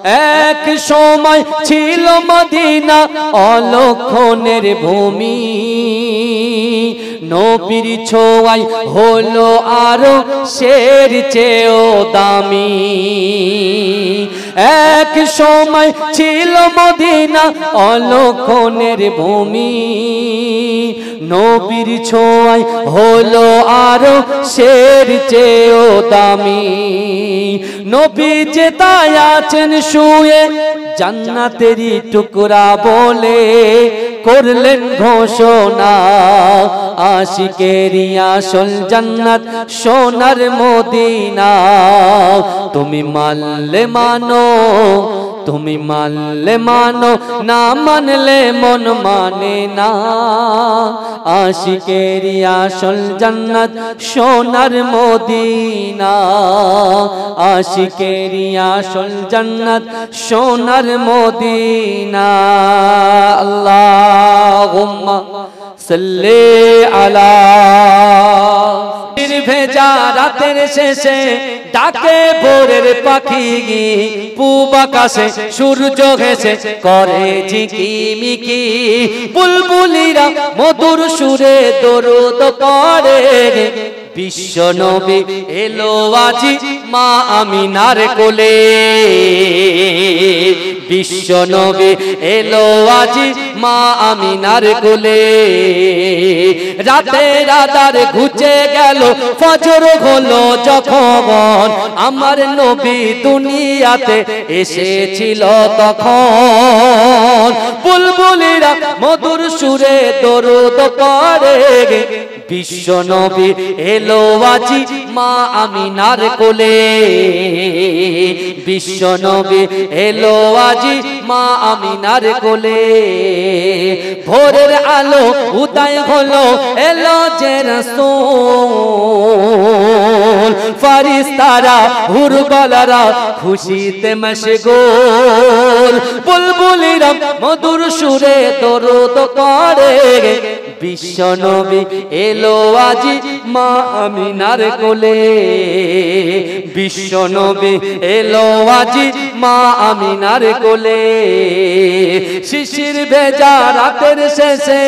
এক সময় ছিল মদিনা অলক্ষণের ভূমি, নবীর ছোঁয়ায় হলো আরো শের চেয়েও দামি। এক সময় ছিল মদিনা অলক্ষণের ভূমি, নবীর ছোঁয়ায় হলো আরো শের চেয়েও দামি। নবী যে তাই আছেন শুয়ে জান্নাতেরই টুকরা বলে করলেন ঘোষণা, আশিকেরই আসল জান্নাত সোনার মদিনা। তুমি মানলে মানো, তুমি মানলে মানো, না মানলে মন মানে না। আশিকেরই আসল জান্নাত সোনার মদিনা, আশিকেরই আসল জান্নাত সোনার মদিনা। আল্লাহুম্মা সাল্লি আলা। ভেজা রাতের শেষে ডাকে ভোরের পাখি, পূব আকাশে সূর্য ঘেঁষে করে ঝিকিমিকি। বুলবুলিরা মধুর সুরে দরুদ পড়ে, বিশ্ব নবী এলো আজি মা আমিনার কোলে। বিশ্ব নবী এলো আজি মা আমিনার কোলে। রাতের আঁধার ঘুচে গেল, ফজর হলো যখন, আমার নবী দুনিয়াতে এসেছিল তখন। বুলবুলিরা মধুর সুরে দরুদ পড়ে, বিশ্ব নবী এলো আজি মা আমিনার কোলে। বিশ্ব নবী এলো আজি মা আমিনার কোলে। ভোরের আলো উদয় হলো, এলো যে রাসূল। ফেরেশতারা হুরবালারা খুশিতে মশগুল। বুলবুলিরা মধুর সুরে দরুদ পড়ে, বিশ্ব নবী এলো আজি মা আমিনার কোলে। বিশ্ব নবী এলো আজি মা আমিনার কোলে। শিশির ভেজা রাতের শেষে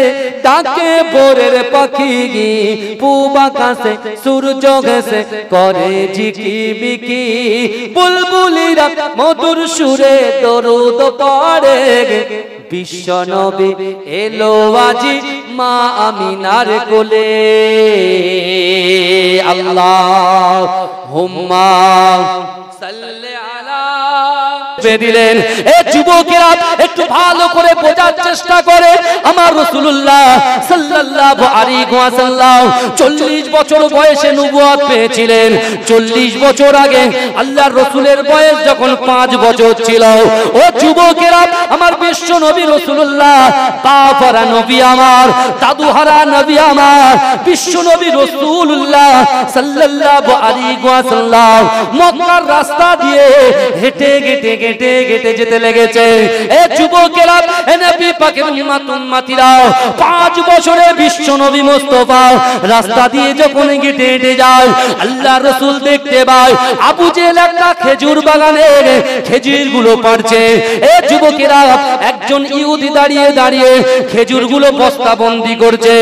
ডাকে ভোরের পাখি, পূব আকাশে সূর্য ঘেঁষে করে ঝিকিমিকি। বুলবুলিরা মধুর সুরে দরুদ পড়ে, বিশ্ব নবী এলো আজি মা আমিনার কোলে। আল্লাহুম্মা সাল্লি আলা। দিলেন এ যুবকেরা একটু ভালো করে বোঝার চেষ্টা করে, আমার রাসূলুল্লাহ সাল্লাল্লাহু আলাইহি ওয়াসাল্লাম 40 বছর বয়সে নবুয়ত পেয়েছিলেন। 40 বছর আগে আল্লাহর রাসূলের বয়স যখন 5 বছর ছিল। ও যুবকেরা, আমার বিশ্ব নবী রাসূলুল্লাহ, বাপহারা নবী আমার, দাদুহারা নবী আমার, বিশ্ব নবী রাসূলুল্লাহ সাল্লাল্লাহু আলাইহি ওয়াসাল্লাম মক্কার রাস্তা দিয়ে হেঁটে হেঁটে হেঁটে হেঁটে যেতে লেগেছে। এ যুবকেরা, এ নবী পাকের উম্মতিরা, 5 বছরে বিশ্ব নবী মুস্তাফা রাস্তা দিয়ে যখন হেঁটে হেঁটে যায়, আল্লাহ রাসূল দেখতে পায় আবু জেহেল একটা খেজুর বাগানে খেজুরগুলো পাড়ছে। এ যুবকেরা, একজন ইহুদি দাঁড়িয়ে দাঁড়িয়ে খেজুরগুলো বস্তাবন্দি করছে।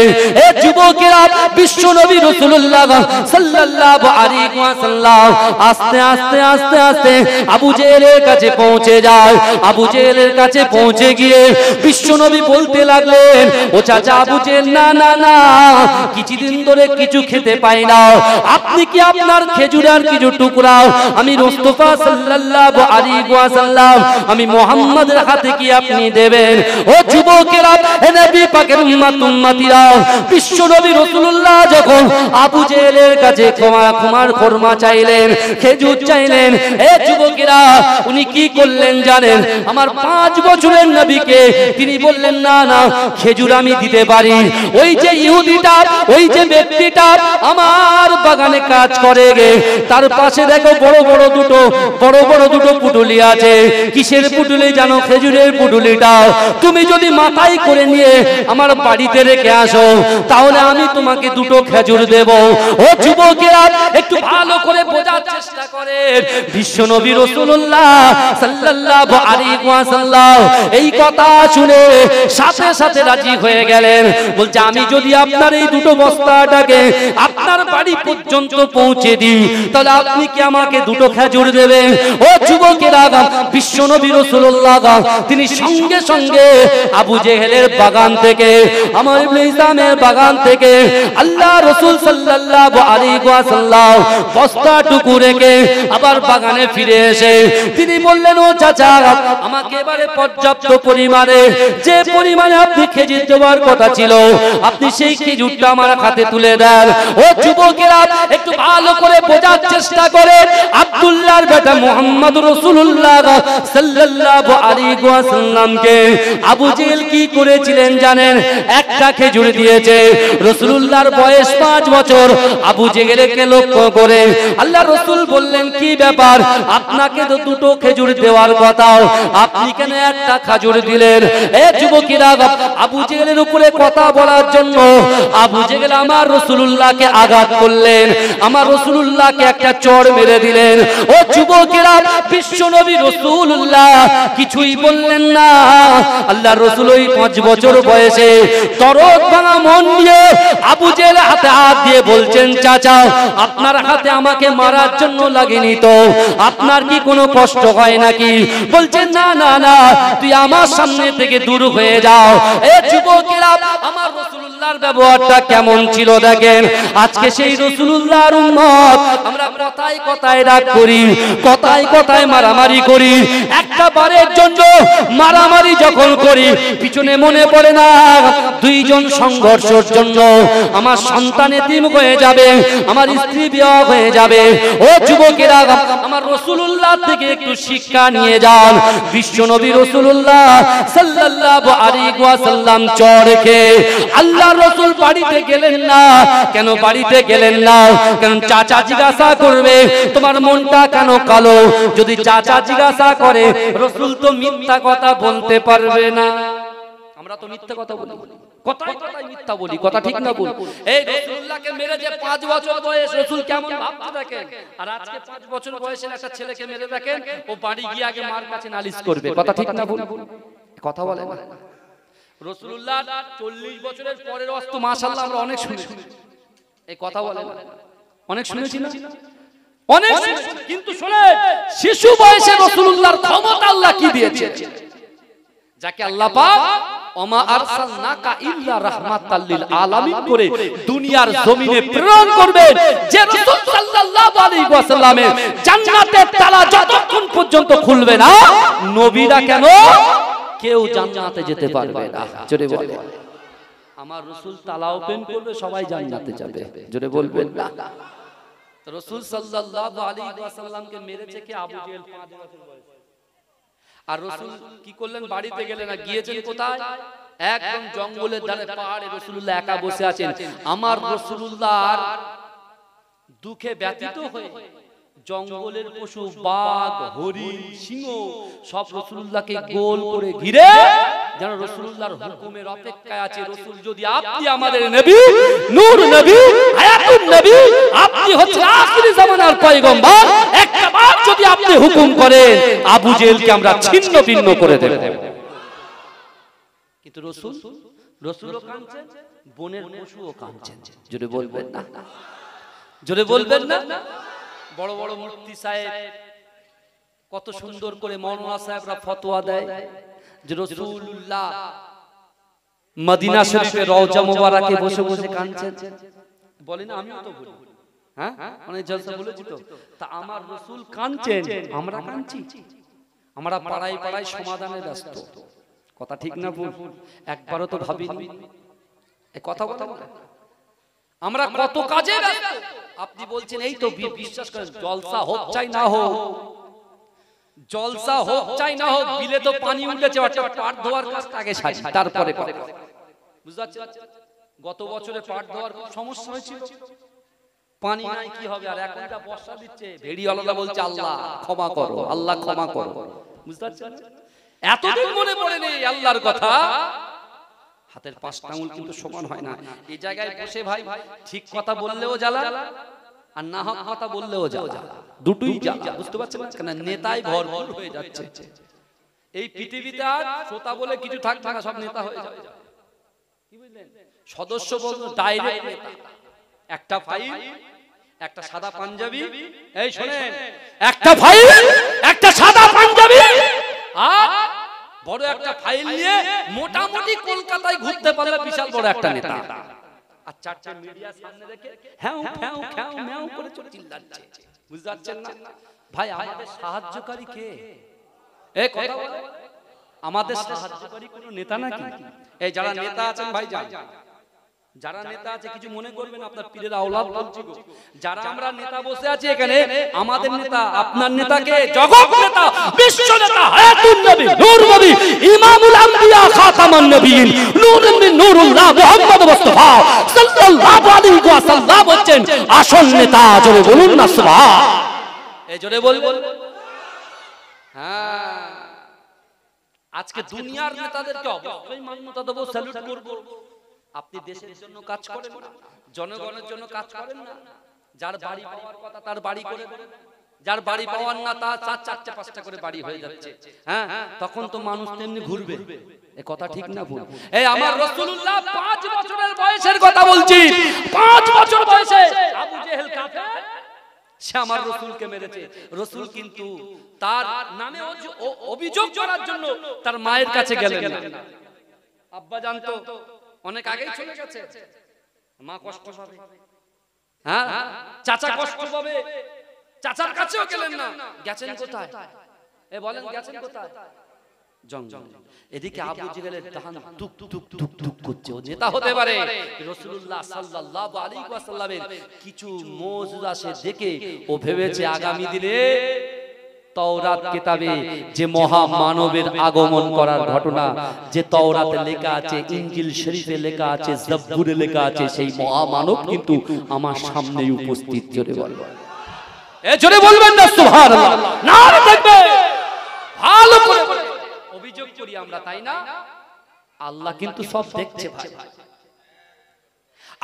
এ যুবকেরা, বিশ্ব নবী রাসূলুল্লাহ সাল্লাল্লাহু আলাইহি ওয়াসাল্লাম আস্তে আস্তে আস্তে আস্তে আবু জেহেলের কাছে পৌঁছে যায়। আবু জেহেলের কাছে পৌঁছে গিয়ে বিশ্ব নবী বলতে লাগলেন, ও চাচা আবু জেহেল, না না না, কিছুদিন ধরে কিছু খেতে পাই না, আপনি কি আপনার খেজুরের কিছু টুকরা আমি মুস্তাফা সাল্লাল্লাহু আলাইহি ওয়াসাল্লাম, আমি মুহাম্মাদের হাতে কি আপনি দেবেন? ও যুবকেরা, হে নবী পাকের উম্মতিরা, বিশ্ব নবী রাসূলুল্লাহ যখন আবু জেহেলের কাছে ক্ষমা চাইলেন, খেজুর চাইলেন, এ যুবকেরা, উনি কি করলেন জানেন? আমার 5 বছরের নবীকে তিনি বললেন, না না, খেজুর আমি দিতে পারি। ওই যে ইহুদিটা, ওই যে ব্যক্তিটা আমার বাগানে কাজ করে গে, তার পাশে দেখো বড় বড় দুটো পুটুলি আছে। কিসের পুটুলি জানো? খেজুরের পুটুলিটা। তুমি যদি মাথায় করে নিয়ে আমার বাড়িতে রেখে আসো, তাহলে আমি তোমাকে 2টো খেজুর দেব। ও যুবকেরা, একটু ভালো করে বোঝার চেষ্টা করেন, বিশ্ব নবী রাসূলুল্লাহ সাল্লাল্লাহু আলাইহি ওয়াসাল্লাম এই কথা শুনে সাথে সাথে রাজি হয়ে গেলেন। বলছে আমি যদি আপনার এই দুটো বস্তাটাকে আপনার বাড়ি পর্যন্ত পৌঁছে দিই তাহলে আপনি কি আমাকে দুটো খেজুর দেবেন? ও যুবকেরা, বিশ্বনবী রাসূলুল্লাহ তিনি সঙ্গে সঙ্গে আবু জেহেলের বাগান থেকে, আমার ইবনে হিশামের বাগান থেকে আল্লাহ রাসূল সাল্লাল্লাহু আলাইহি ওয়াসাল্লাম বস্তাটুকু রেখে আবার বাগানে ফিরে এসে তিনি বললেন, ও চাচা, আমাকে এবারে পর্যাপ্ত পরিমাণে যে পরিমাণে আপনি খেজুর দেওয়ার কথা ছিল আপনি সেই খেজুরটা আমার হাতে তুলে দেন। ও যুবকেরা, একটু ভালো করে বোঝার চেষ্টা করেন। আব্দুল্লাহর বেটা মুহাম্মদ রাসূলুল্লাহ সাল্লাল্লাহু আলাইহি ওয়াসাল্লামকে আবু জেহেল কি করেছিলেন জানেন? একটা খেজুর দিয়েছে। রাসূলুল্লাহর বয়স 5 বছর। আবু জেহেলকে লক্ষ্য করে আল্লাহ রাসূল বললেন, কি ব্যাপার, আপনাকে তো দুটো খেজুর দেওয়ার কথা, আপনি কেন একটা খেজুর দিলেন? এ যুবকেরা, আবু জেহেলের উপরে কথা বলার জন্য আবু জেহেল আমার রাসূলুল্লাহকে আঘাত করলেন, আমার রাসূলুল্লাহকে একটা চড় মেরে দিলেন। ও যুবকেরা, বিশ্বনবী রাসূলুল্লাহ কিছুই বললেন না। আল্লাহর রাসূল ওই 5 বছর বয়সে দরদ ভাঙা মন নিয়ে আবু জেহেলের হাতে হাত দিয়ে বলছেন, চাচা, আপনার হাতে আমাকে মারার জন্য লাগেনি তো? আপনার কি কোনো কষ্ট হয় নাকি? বলছেন, না না না, তুই আমার সামনে থেকে দূর হয়ে যাও। এ যুবকেরা, আমার রাসূলুল্লাহর ব্যবহারটা কেমন ছিল দেখেন। আজকে সেই রাসূলুল্লাহর উম্মত আমরা কথায় কথায় রাগ করি, কথায় কথায় মারামারি করি। একটা বারের জন্য মারামারি যখন করি পিছনে মনে পড়ে না দুইজন সংঘর্ষের জন্য আমার সন্তান এতিম হয়ে যাবে, আমার স্ত্রী বিবাহ হয়ে যাবে। ও যুবকেরা, আমার রাসূলুল্লাহ থেকে একটু শিক্ষা নিয়ে যান। বিশ্বনবী রাসূলুল্লাহ সাল্লাল্লাহু আলাইহি ওয়াসাল্লাম চড়কে আল্লাহর রাসূল বাড়িতে গেলেন না। কেন বাড়িতে গেলেন না? কারণ চাচা জিজ্ঞাসা করবে, তোমার মনটা কেন কালো? যদি চাচা জিজ্ঞাসা করে, রাসূল তো মিথ্যা কথা বলতে পারবে না। আমরা তো মিথ্যা কথা বলি, কথায় কথায় মিথ্যা বলি, কথা ঠিক না বল? এই রাসূলুল্লাহকে মেরে যে 5 বছর বয়স, রাসূল কেমন ভাবতে দেখেন। আর আজকে 5 বছর বয়সের একটা ছেলেকে মেরে দেখেন, ও বাড়ি গিয়ে আগে মার কাছে নালিশ করবে, কথা ঠিক না বল? কথা বলে না। রাসূলুল্লাহ 40 বছরের পরের অস্ত মাশাআল্লাহ আমরা অনেক শুনেছি। এই কথা বলে না, অনেক শুনেছি না, অনেক। কিন্তু শুনেন, শিশু বয়সে রাসূলুল্লাহর ক্ষমতা আল্লাহ কি দিয়েছে, যাকে আল্লাহ পাক ওমা আরসালনাকা ইল্লা রাহমাতাল লিল আলামিন করে দুনিয়ার জমিনে প্রেরণ করবেন। যে রাসূল সাল্লাল্লাহু আলাইহি ওয়াসাল্লামের জান্নাতের তালা যতক্ষণ পর্যন্ত খুলবে না, নবীরা কেন কেউ জান্নাতে যেতে পারবে না। জোরে বলে, আমার রাসূল তালা ওপেন করবে, সবাই জান্নাতে যাবে। জোরে বলবেন না? রাসূল সাল্লাল্লাহু আলাইহি ওয়াসাল্লামকে মেরেছে কে? আবু জেহেল 5 বছর বয়সে। আর রাসূল কি করলেন? বাড়িতে গেলেন না, গিয়েছেন কোথায়? একদম জঙ্গলের ধারে পাহাড়ে রাসূলুল্লাহ একা বসে আছেন। আমার রাসূলুল্লাহর দুঃখে ব্যথিত হয়ে জঙ্গলের পশু বাঘ, হরিণ, সিংহ সব রাসূলুল্লাহকে গোল করে ঘিরে যেন রাসূলুল্লাহর হুকুমের অপেক্ষায় আছে। রাসূল যদি আপনি আমাদের নবী, নূর নবী, হায়াতুন নবী, আপনি হচ্ছেন আখিরি জামানার পয়গম্বর, একবার যদি আপনি হুকুম করেন আবু জেহেলকে আমরা ছিন্ন ভিন্ন করে দেব। কিন্তু রাসূলও কাঁদছেন, বনের পশুও কাঁদছেন। জোরে বলবেন না? জোরে বলবেন না? বড় বড় মুফতি সাহেব কত সুন্দর করে, মাওলানা সাহেবরা ফতোয়া দেয় যে রাসূলুল্লাহ মদিনা শরীফে রওজা মুবারাকে বসে বসে কাঁদছেন। বলেন, আমিও তো বলি, হ্যাঁ অনেক জলসা বলেছি তো। তা আমার রাসূল কাঁদছেন, আমরা কাঁদছি? আমরা পাড়ায় পাড়ায় সমাধানে ব্যস্ত, কথা ঠিক না ভুল? একবারও তো ভাবিনি এই কথা বলা। আমরা কত কাজে ব্যস্ত। আপনি বলছেন এই তো বিশ্বাস করেন, জলসা হোক চাই না হোক, জলসা হোক চাই না হোক, বিলে তো পানি উঠেছে, অর্থাৎ পাট ধোয়ার কাজটা আগে সারি, তারপরে বুঝতে পারছেন? গত বছরে পাট ধোয়ার খুব সমস্যা হয়েছিল, পানি নাই, কি হবে? আর এখন যা বর্ষা দিচ্ছে, ভেড়িওয়ালারা বলছে আল্লাহ ক্ষমা করো, আল্লাহ ক্ষমা করো। বুঝতে পারছেন? এতদিন মনে পড়ে নেই আল্লাহর কথা। হাতের 5টা আঙুল কিন্তু সমান হয় না। এই জায়গায় বসে ভাই ঠিক কথা বললেও জ্বালা, আর না হক কথা বললেও জ্বালা, দুটোই জ্বালা। বুঝতে পারছেন না? কেন নেতাই ভরপুর হয়ে যাচ্ছে এই পৃথিবীতে। আর শ্রোতা বলে কিছু থাকবে না, সব নেতা হয়ে যাবে। কি বুঝলেন? সদস্য বলতে ডাইরেক্ট নেতা। একটা ফাইল, একটা সাদা পাঞ্জাবি, এই শুনেন, একটা ফাইল, একটা সাদা পাঞ্জাবি আর বড় একটা ফাইল নিয়ে মোটামুটি কলকাতায় ঘুরতে পারলে বিশাল বড় একটা নেতা। আর চারটে মিডিয়া সামনে রেখে হ্যাঁ হ্যাঁ হ্যাঁ ম্যাও করে চিল্লাচ্ছে। বুঝতে পারছেন না ভাই? আমাদের সাহায্যকারী কে? এই কথা বলে আমাদের সাহায্যকারী কোনো নেতা নাকি? এই যারা নেতা আছেন ভাই, যারা নেতা আছে কিছু মনে করবেন, আপনার পীরের আওলাদ বলছি গো। যারা আমরা নেতা বসে আছি এখানে, আমাদের নেতা আপনার নেতাকে জগৎ নেতা, বিশ্ব নেতা, হায়াতুন নবী, নূর নবী, ইমামুল আম্বিয়া, খাতামুন নবিয়্যিন, নূরুম মিন নূরিল্লাহ, মুহাম্মদ মুস্তাফা সাল্লাল্লাহু আলাইহি ওয়াসাল্লাম হচ্ছেন আসল নেতা। জোরে বলুন না সুবহান। এই জোরে বলুন। হ্যাঁ, আজকে দুনিয়ার নেতাদেরকে অবশ্যই মান্যতা দেব, স্যালুট করব। আপনি দেশের জন্য কাজ করেন না, জনগণের জন্য কাজ করেন না। যার বাড়ি পাওয়ার কথা তার বাড়ি করে দেন, যার বাড়ি পাওয়ার না তার 4-4টা 5টা করে বাড়ি হয়ে যাচ্ছে। হ্যাঁ, তখন তো মানুষ তেমনি ঘুরবে। এই কথা ঠিক না ভুল? এই আমার রাসূলুল্লাহ 5 বছরের বয়সের কথা বলছি। 5 বছর বয়সে আবু জেহেল কাফের, সে আমার রাসূলকে মেরেছে। রাসূল কিন্তু তার নামে অভিযোগ করার জন্য তার মায়ের কাছে গেলেন না। আব্বা জানতো অনেক আগেই চলে গেছে, মা কষ্ট পাবে। হ্যাঁ, চাচা কষ্ট পাবে, চাচার কাছেও গেলেন না। গেছেন কোথায়? এ বলেন গেছেন কোথায়? জঙ্গল। এদিকে আবু জেহেলের দান টুক টুক টুক টুক করছে। ও নেতা হতে পারে। রাসূলুল্লাহ সাল্লাল্লাহু আলাইহি ওয়াসাল্লামের কিছু মুজিজা সে দেখে ও ভেবেছে আগামী দিনে তাওরাত কিতাবে যে মহা মানবের আগমন করার ঘটনা, যে তাওরাতে লেখা আছে, ইনজিল শরীফে লেখা আছে, জাবুরে লেখা আছে, সেই মহা মানব কিন্তু আমার সামনেই উপস্থিত। জোরে বলবেন, এ জোরে বলবেন না সুবহানাল্লাহ। নারে দেখবে ভালো করে অভিযোগ করি আমরা, তাই না? আল্লাহ কিন্তু সব দেখছে ভাই,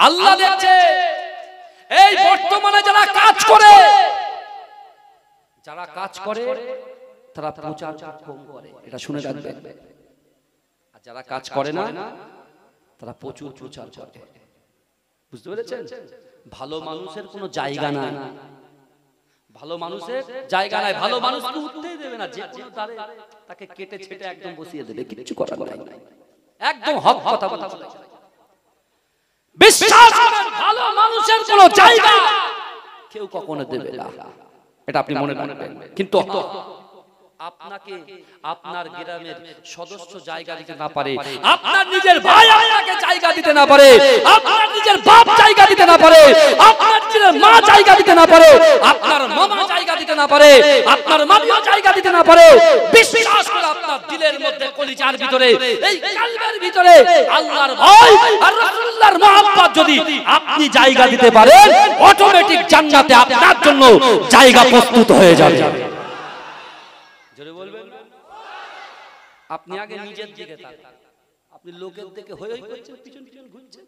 আল্লাহ দেখছে। এই বর্তমানে যারা কাজ করে, যারা কাজ করে তারা প্রচার কম করে, এটা শুনে রাখবেন। আর যারা কাজ করে না তারা প্রচুর প্রচার করে। বুঝতে পেরেছেন? ভালো মানুষের কোনো জায়গা নাই, ভালো মানুষের জায়গা নাই। ভালো মানুষকে উঠতেই দেবে না, যে কোনো তারে তাকে কেটে ছেটে একদম বসিয়ে দেবে, কিছু করার নাই। একদম হক কথা বলা। বিশ্বাস করেন, ভালো মানুষের কোনো জায়গা কেউ কখনো দেবে না, এটা আপনি মনে রাখবেন। কিন্তু আপনাকে আপনার গ্রামের সদস্য জায়গা দিতে না পারে, আপনার নিজের ভাই আপনাকে জায়গা দিতে না পারে, আপনার নিজের বাপ জায়গা দিতে না পারে, আপনার নিজের মা জায়গা দিতে না পারে, আপনার মামা জায়গা দিতে না পারে, আপনার মামিও জায়গা দিতে না পারে, বিশ্বাস করে আপনার দিলের মধ্যে, কলিজার ভিতরে, এই কলবের ভিতরে আল্লাহর ভয় আর রাসূলুল্লাহর মহব্বত যদি আপনি জায়গা দিতে পারেন, অটোমেটিক জান্নাতে আপনার জন্য জায়গা প্রস্তুত হয়ে যাবে। জোরে বলবেন। আপনি আগে নিজের দিকে তাকান, আপনি লোকের দিকে হই হই করছেন, পিছন পিছন ঘুরছেন।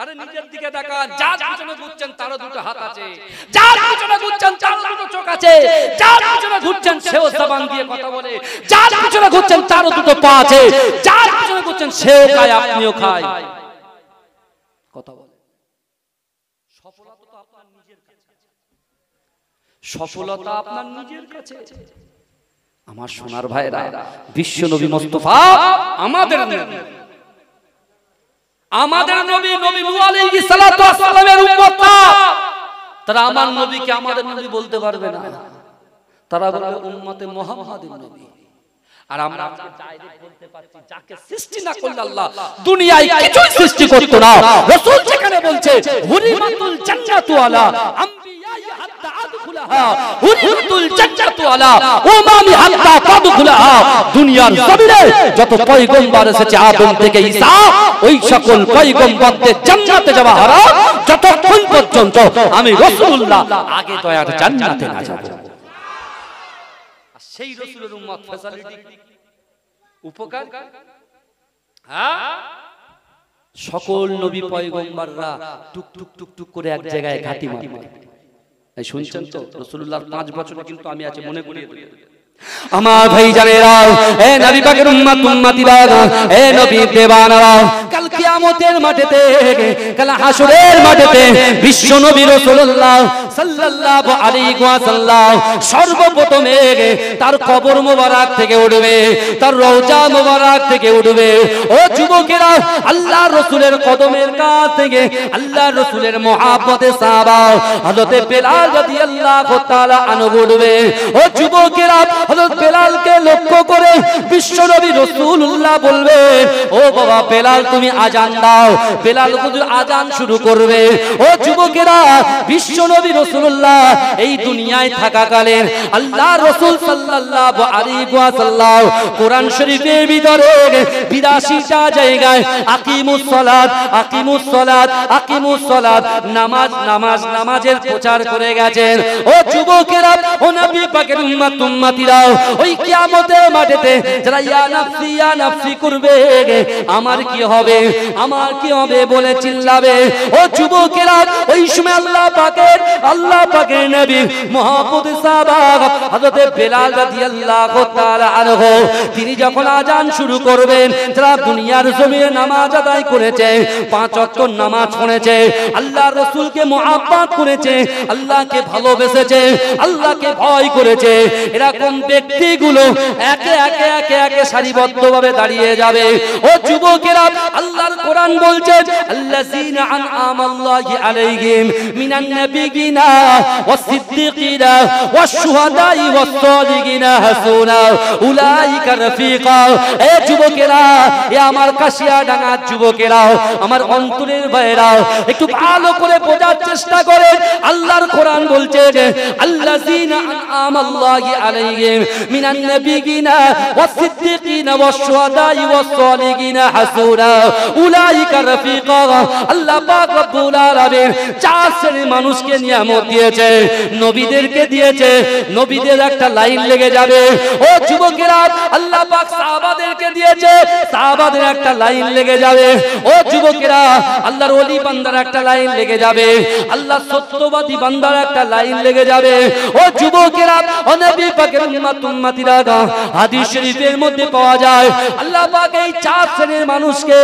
আরে নিজের দিকে তাকান, যার পিছনে ঘুরছেন তারও দুটো হাত আছে, যার পিছনে ঘুরছেন তারও দুটো চোখ আছে, যার পিছনে ঘুরছেন সেও জবান দিয়ে কথা বলে, যার পিছনে ঘুরছেন তারও দুটো পা আছে, যার পিছনে ঘুরছেন সেও খায় আপনিও খায়, কথা বলে। সফলতা তো আপনার নিজের কাছে, সফলতা আপনার নিজের কাছে। আমার সোনার ভাইরা, বিশ্ব নবী মুস্তাফা আমাদের নবী, আমাদের নবী, নবী নূহ আলাইহিস সালাতু ওয়াস সালামের উম্মত। তারা আমার নবীকে আমাদের নবী বলতে পারবে না, তারা বলবে উম্মতে মুহাম্মাদের নবী। আর আমরা আজকে ডাইরেক্ট বলতে পারছি, যাকে সৃষ্টি না করলে আল্লাহ দুনিয়ায় কিছুই সৃষ্টি করত না। রাসূল যেখানে বলছে হুরিমাতুল জান্নাতু আলা আম্বিয়াই হাত্তা আদখুলাহা, হুরিমাতুল জান্নাতু আলা উমামি হাত্তা তাদখুলাহা, দুনিয়ার জমিনে যত পয়গম্বর এসেছে আদম থেকে ঈসা, ওই সকল পয়গম্বরদের জান্নাতে যাওয়া হারাম যতক্ষণ পর্যন্ত আমি রাসূলুল্লাহ আগে দয়ার জান্নাতে না যাব। সেই রাসূলের উম্মত ফ্যাসিলিটি উপকার, হ্যাঁ, সকল নবী পয়গম্বররা টুক টুক টুক টুক করে এক জায়গায় ঘাঁটি মারবে। এই শুনছেন তো? রাসূলুল্লাহর 5 বছরে কিন্তু আমি আছি, মনে করিয়ে দিই আমার ভাই জানেরা, এ নবী পাকের উম্মত উম্মতিরা, এ নবী দেওয়ানারা, কাল কিয়ামতের মাঠেতে, কাল হাসরের মাঠেতে বিশ্ব নবী রাসূলুল্লাহ সাল্লাল্লাহু আলাইহি ওয়াসাল্লাম সর্বপ্রথমে তার কবর মোবারক থেকে উঠবে, তার রওজা মোবারক থেকে উঠবে। ও যুবকেরা, আল্লাহর রাসূলের কদমের কাছ থেকে আল্লাহর রাসূলের মহব্বতে সাহাবা হযরত বেলাল রাদিয়াল্লাহু তাআলা আনহু উঠবে। ও যুবকেরা, হযরত বেলালকে লক্ষ্য করে বিশ্বনবী রাসূলুল্লাহ বলবে, ও বাবা বেলাল তুমি আযান দাও। বেলাল হুজুর আযান শুরু করবে। ও যুবকেরা, বিশ্বনবী রাসূলুল্লাহ এই দুনিয়ায় থাকাকালীন আল্লাহর রাসূল সাল্লাল্লাহু আলাইহি ওয়াসাল্লাম কোরআন শরীফের ভিতরে 82টা জায়গায় আকিমুস সালাত, আকিমুস সালাত, আকিমুস সালাত, নামাজ নামাজ নামাজের প্রচার করে গেছেন। ও যুবকেরা, ও নবী পাকের উম্মত উম্মতিরা, ওই কিয়ামতের মাঠেতে যারা ইয়া নাফসি করবে, আমার কি হবে, আমার কি হবে বলে চিল্লাবে। ও যুবকেরা, ওই সময় আল্লাহ পাকের নবী মুহাম্মদ সাহাবা হযরত বেলাল রাদিয়াল্লাহু তাআলা আনহু তিনি যখন আযান শুরু করবেন, যারা দুনিয়ার জমিনে নামাজ আদায় করেছে, 5 ওয়াক্ত নামাজ পড়েছে, আল্লাহর রাসূলকে মুহাব্বত করেছে, আল্লাহকে ভালোবেসেছে, আল্লাহকে ভয় করেছে, এরকম ব্যক্তিগুলো একে একে একে একে সারিবদ্ধভাবে দাঁড়িয়ে যাবে। ও যুবকেরা, আল্লাহর কোরআন বলছে, আল্লাযীনা আনআমাল্লাহু আলাইহিম মিনান নাবিয়িনা ওয়াস সিদ্দিকিনা ওয়াস শুহাদাই ওয়াস সালিহিনা হাসুনা উলাইকা রাফিকা। এ যুবকেরা, এ আমার কাশিয়াডাঙ্গার যুবকেরা, আমার অন্তরের ভাইরা, একটু ভালো করে বোঝার চেষ্টা করে। আল্লাহর কোরআন বলছে, আল্লাযীনা আনআমাল্লাহু আলাইহিম মিনান নাবিয়িনা ওয়াস সিদ্দিকিনা ওয়াস শুহাদাই ওয়াস সালিহিনা হাসুনা উলাইকা রাফিকা। আল্লাহ পাক রব্বুল আলামিন 4 শ্রেণীর মানুষকে নিয়ামত দিয়েছে, নবীদেরকে দিয়েছে, নবীদের একটা লাইন লেগে যাবে। ও যুবকেরা, আল্লাহ পাক সাহাবাদেরকে দিয়েছে, সাহাবাদের একটা লাইন লেগে যাবে। ও যুবকেরা, আল্লাহর ওলি বান্দার একটা লাইন লেগে যাবে, আল্লাহ সত্যবাদী বান্দার একটা লাইন লেগে যাবে। ও যুবকেরা, ও নবী পাকের উম্মত উম্মতিরা, হাদিস শরীফের মধ্যে পাওয়া যায় আল্লাহ পাক এই 4 শ্রেণীর মানুষকে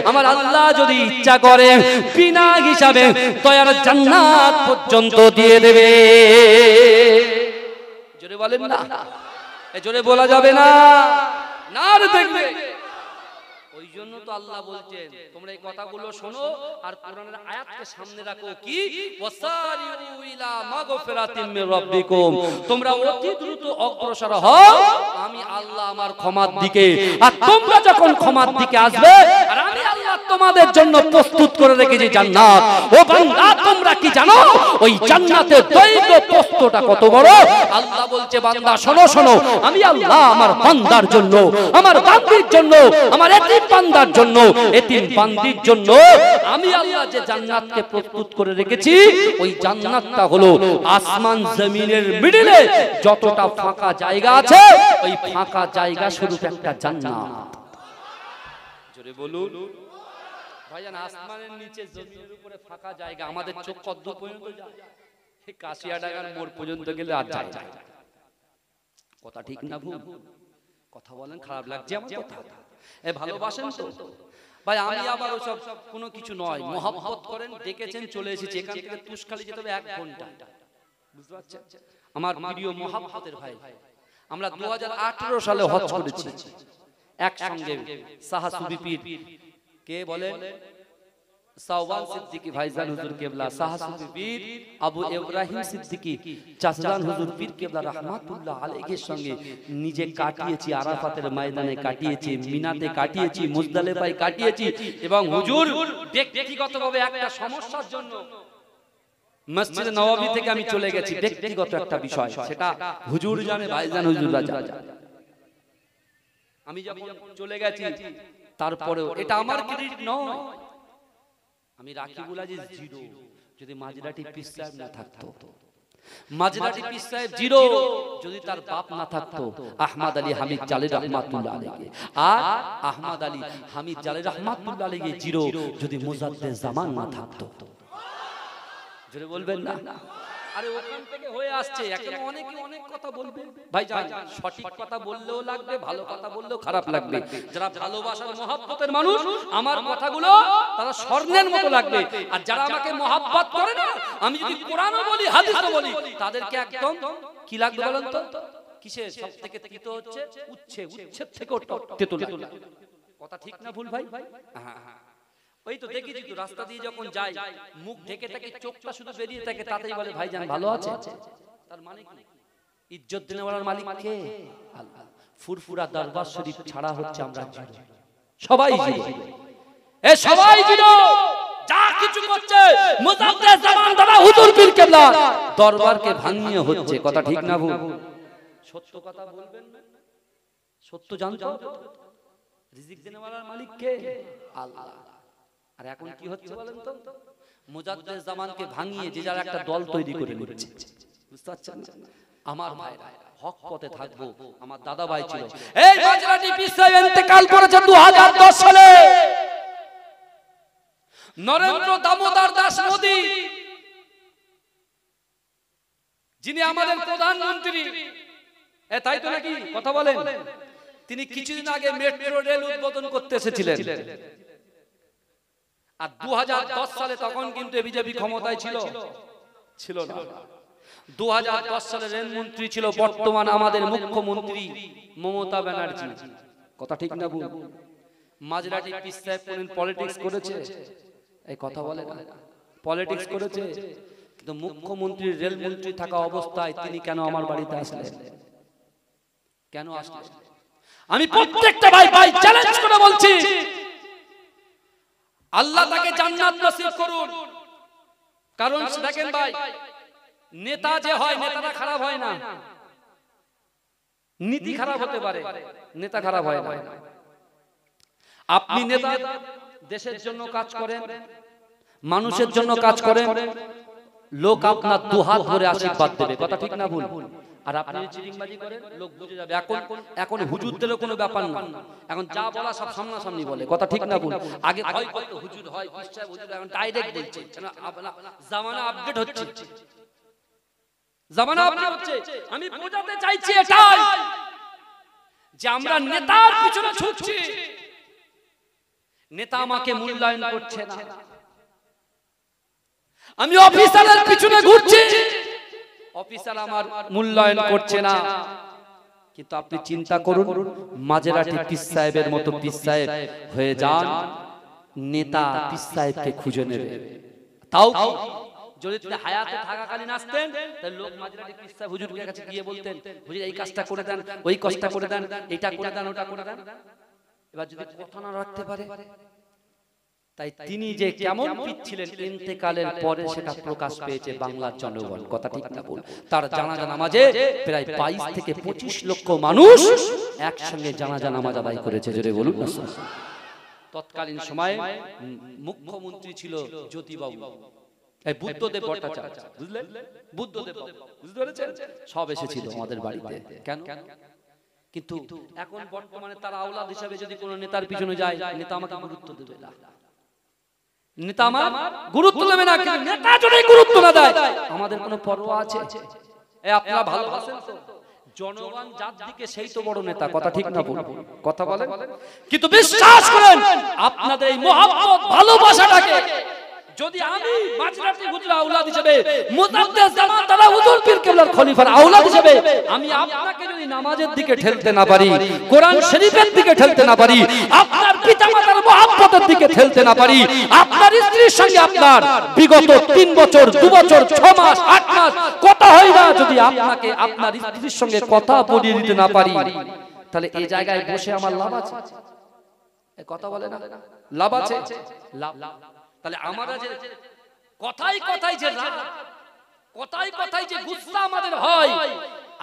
আমার আল্লাহ যদি ইচ্ছা করে বিনা হিসাবে দয়ার জান্নাত পর্যন্ত দিয়ে দেবে। জোরে বলেন না, এ জোরে বলা যাবে না, না দেখবে। ওই জন্য তো আল্লাহ বলছেন, তোমরা এই কথাগুলো শোনো আর কোরআনের আয়াতকে সামনে রাখো, কি ওয়াসারিউ ইলা মাগফিরাতিম মির রাব্বিকুম, তোমরা অতি দ্রুত অগ্রসর হও আমি আল্লাহ আমার ক্ষমার দিকে। আর তোমরা যখন ক্ষমার দিকে আসবে, আর আমি আল্লাহ তোমাদের জন্য প্রস্তুত করে রেখেছি জান্নাত। ও বান্দা, তোমরা কি জানো ওই জান্নাতের দৈর্ঘ্য প্রস্থটা কত বড়? আল্লাহ বলছে, বান্দা শোনো শোনো, আমি আল্লাহ আমার বান্দার জন্য, আমার বান্দির জন্য, আমার এতিম বান্দার জন্য, এতিম বান্দির জন্য আমি আল্লাহ যে জান্নাতকে প্রস্তুত করে রেখেছি, ওই জান্নাতটা হলো আসমান জমিনের মিডলে যতটা ফাঁকা জায়গা আছে, ওই ফাঁকা জায়গা স্বরূপ একটা জান্নাত। জোরে বলুন ভাইজান, আসমানের নিচে জমিনের উপরে ফাঁকা জায়গা, আমাদের চোখ কত পর্যন্ত যায়? এই কাশিয়াডাঙ্গার মোড় পর্যন্ত গেলে আর যায় না। কথা ঠিক না ভুল? কথা বলেন, খারাপ লাগছে আমার কথা? এ ভালোবাসেন তো ভাই? আমি আবার ওসব কোনো কিছু নয়, মহব্বত করেন, ডেকেছেন, চলে এসেছি। এখান থেকে তুষখালি যেতে হবে 1 ঘন্টা, বুঝতে পারছেন? আমার প্রিয় মহব্বতের ভাই, আমরা 2018 সালে হজ করেছি একসঙ্গে। সাহাসুবি পীর কে বলে? সাওবান সিদ্দিকী ভাইজান হুজুর কেবলা, সাহাসুবি পীর আবু ইব্রাহিম সিদ্দিকী চাচাজান হুজুর পীর কেবলা রাহমাতুল্লাহ আলাইহির সঙ্গে নিজে কাটিয়েছি, আরাফাতের ময়দানে কাটিয়েছি, মিনাতে কাটিয়েছি, মুজদালিফায় কাটিয়েছি। এবং হুজুর ব্যক্তিগতভাবে একটা সমস্যার জন্য মসজিদে নববী থেকে আমি চলে গেছি, ব্যক্তিগত একটা বিষয়, সেটা হুজুর জানে, ভাইজান হুজুররা জানে। আমি যখন চলে গেছি, তারপরেও এটা আমার ক্রেডিট নয়, আমি রাকিবুল আজিজ জিরো, যদি মাঝরাটি পীর সাহেব না থাকতো, মাঝরাটি পীর সাহেব জিরো, যদি তার বাপ না থাকতো আহমদ আলী হামিদ জালি রাহমাতুল্লাহ আলাইহি, আর আহমদ আলী হামিদ জালি রাহমাতুল্লাহ আলাইহি জিরো, যদি মুজাদ্দেদ জামান না থাকতো। জোরে বলবেন না? আরে ওখান থেকে হয়ে আসছে, এখন অনেকে অনেক কথা বলবে ভাই, জান সঠিক কথা বললেও লাগবে, ভালো কথা বললেও খারাপ লাগবে। যারা ভালোবাসার মহব্বতের মানুষ আমার কথাগুলো তারা স্বর্ণের মতো লাগবে, আর যারা আমাকে মহব্বত করে না, আমি যদি কোরআনও বলি হাদিসও বলি, তাদেরকে একদম কি লাগবে বলেন তো? কিসের সবথেকে তিতো হচ্ছে উচ্ছেদ থেকে তেতো লাগে। কথা ঠিক না ভুল ভাই? হ্যাঁ হ্যাঁ, ওই তো দেখেছি তো, রাস্তা দিয়ে যখন যাই মুখ ঢেকে থাকে, চোখটা শুধু বেরিয়ে থাকে, তাতেই বলে ভাইজান ভালো আছে। তার মানে কি? ইজ্জত দেওয়ার মালিক কে? আল্লাহ। ফুরফুরা দরবার শরীফ ছাড়া হচ্ছে আমরা জিরো, সবাই জিরো, এ সবাই জিরো। যা কিছু করছে মুজাদ্দেদ জামান দাদা হুজুর পীর কেবলা দরবারকে ভাঙিয়ে হচ্ছে। কথা ঠিক না ভুল? সত্য কথা বলবেন না, সত্য জানতো। রিজিক দেওয়ার মালিক কে? আল্লাহ। আর এখন কি হচ্ছে বলেন তো? মুজাদ্দেদ জামানকে ভাঙিয়ে যে যার একটা দল তৈরি করে নিচ্ছে, বুঝতে পারছেন? আমার ভাইরা হক পথে থাকবো। আমার দাদা ভাই ছিল, এই মাঝরাটি পীর সাহেব ইন্তেকাল করেছে 2010 সালে। নরেন্দ্র দামোদর দাস মোদি, যিনি আমাদের প্রধানমন্ত্রী, তাই তো নাকি কথা বলেন, তিনি কিছুদিন আগে মেট্রো রেল উদ্বোধন করতে এসেছিলেন। আর 2010 সালে তখন কিন্তু বিজেপি ক্ষমতায় ছিল না। 2010 সালে রেলমন্ত্রী ছিল বর্তমান আমাদের মুখ্যমন্ত্রী মমতা ব্যানার্জি। কথা ঠিক না ভুল? মাঝরাটি পীর সাহেব কোনদিন পলিটিক্স করেছে? এই কথা বলে না, পলিটিক্স করেছে। কিন্তু মুখ্যমন্ত্রী রেলমন্ত্রী থাকা অবস্থায় তিনি কেন আমার বাড়িতে আসলেন? কেন আসলেন? আমি প্রত্যেকটা ভাই চ্যালেঞ্জ করে বলছি, আল্লাহ তাকে জান্নাত নসিব করুন। কারণ দেখেন ভাই, নেতা যে হয়, নেতারা খারাপ হয় না, নীতি খারাপ হতে পারে, নেতা খারাপ হয় না। আপনি নেতা দেশের জন্য কাজ করেন, মানুষের জন্য কাজ করেন, লোক আপনার দুহাত ধরে আশীর্বাদ দেবে। কথা ঠিক না ভুল? আর আপনি চিটিংবাজি করেন, লোক বুঝে যাবে। এখন হুজুর দিলে কোনো ব্যাপার না, এখন যা বলা সব সামনাসামনি বলে। কথা ঠিক না ভুল? আগে ভয় করতো হুজুর হয়, হুজুর, এখন ডাইরেক্ট বলছে। জামানা আপডেট হচ্ছে, জামানা আপডেট হচ্ছে। আমি বোঝাতে চাইছি এটাই যে আমরা নেতার পিছনে ছুটছি, নেতা আমাকে মূল্যায়ন করছে না। আমি অফিসারের পিছনে ঘুরছি, অফিসার আমার মূল্যায়ন করছে না। কিন্তু আপনি চিন্তা করুন, মাঝরাটি পীর সাহেবের মতো পীর সাহেব হয়ে যান, নেতা পীর সাহেবকে খুঁজে নেবে। তাও যদি তিনি হায়াতে থাকাকালীন আসতেন, তাহলে লোক মাঝরাটি পীর সাহেব হুজুরের কাছে গিয়ে বলতেন, হুজুর এই কাজটা করে দেন, ওই কাজটা করে দেন, এটা করে দেন, ওটা করে দেন। এবার যদি কথা না রাখতে পারে, তাই তিনি যে কেমন পীর ছিলেন ইন্তেকালের পরে সেটা প্রকাশ পেয়েছে বাংলার জনগণ। কথা ঠিক না বল? তার জানাজা নামাজে প্রায় 22 থেকে 25 লক্ষ মানুষ একসঙ্গে জানাজা নামাজ আদায় করেছে। জোরে বলুন না। তৎকালীন সময়ে মুখ্যমন্ত্রী ছিল জ্যোতিবাবু, এই বুদ্ধদেব ভট্টাচার্য, বুঝলেন? বুদ্ধদেব, বুঝতে পেরেছেন? সব এসেছিল আমাদের বাড়িতে। কেন? কিন্তু এখন বর্তমানে তার আওলাদ হিসেবে যদি কোনো নেতার পিছনে যায়, নেতা আমাকে গুরুত্ব দেবে না, নেতা আমার গুরুত্ব দেবে না। কিন্তু নেতা যদি গুরুত্ব না দেয়, আমাদের কোনো পরোয়া আছে? এই আপনারা ভালোবাসেন তো জনগণ যার দিকে, সেই তো বড় নেতা। কথা ঠিক না বল? কথা বলেন। কিন্তু বিশ্বাস করেন, আপনাদের এই মহব্বত ভালোবাসাটাকে যদি আমি মাঝরাটি হুজুর আওলাদ হিসেবে, মুজাদ্দেদ জামান দাদা হুজুর পীর কেবলার খলিফার আওলাদ হিসেবে আমি আপনাকে যদি নামাজের দিকে ঠেলতে না পারি, কোরআন শরীফের দিকে ঠেলতে না পারি, আপনার পিতামাতার মহব্বতের দিকে ঠেলতে না পারি, আপনার স্ত্রীর সঙ্গে আপনার বিগত 3 বছর 2 বছর 6 মাস 8 মাস কথা হয় না, যদি আপনাকে আপনার স্ত্রীর সঙ্গে কথা বলিয়ে দিতে না পারি, তাহলে এই জায়গায় বসে আমার লাভ আছে? এই কথা বলে না, লাভ আছে? লাভ। তাহলে আমরা যে কথাই কথাই যে গুসা আমাদের হয়,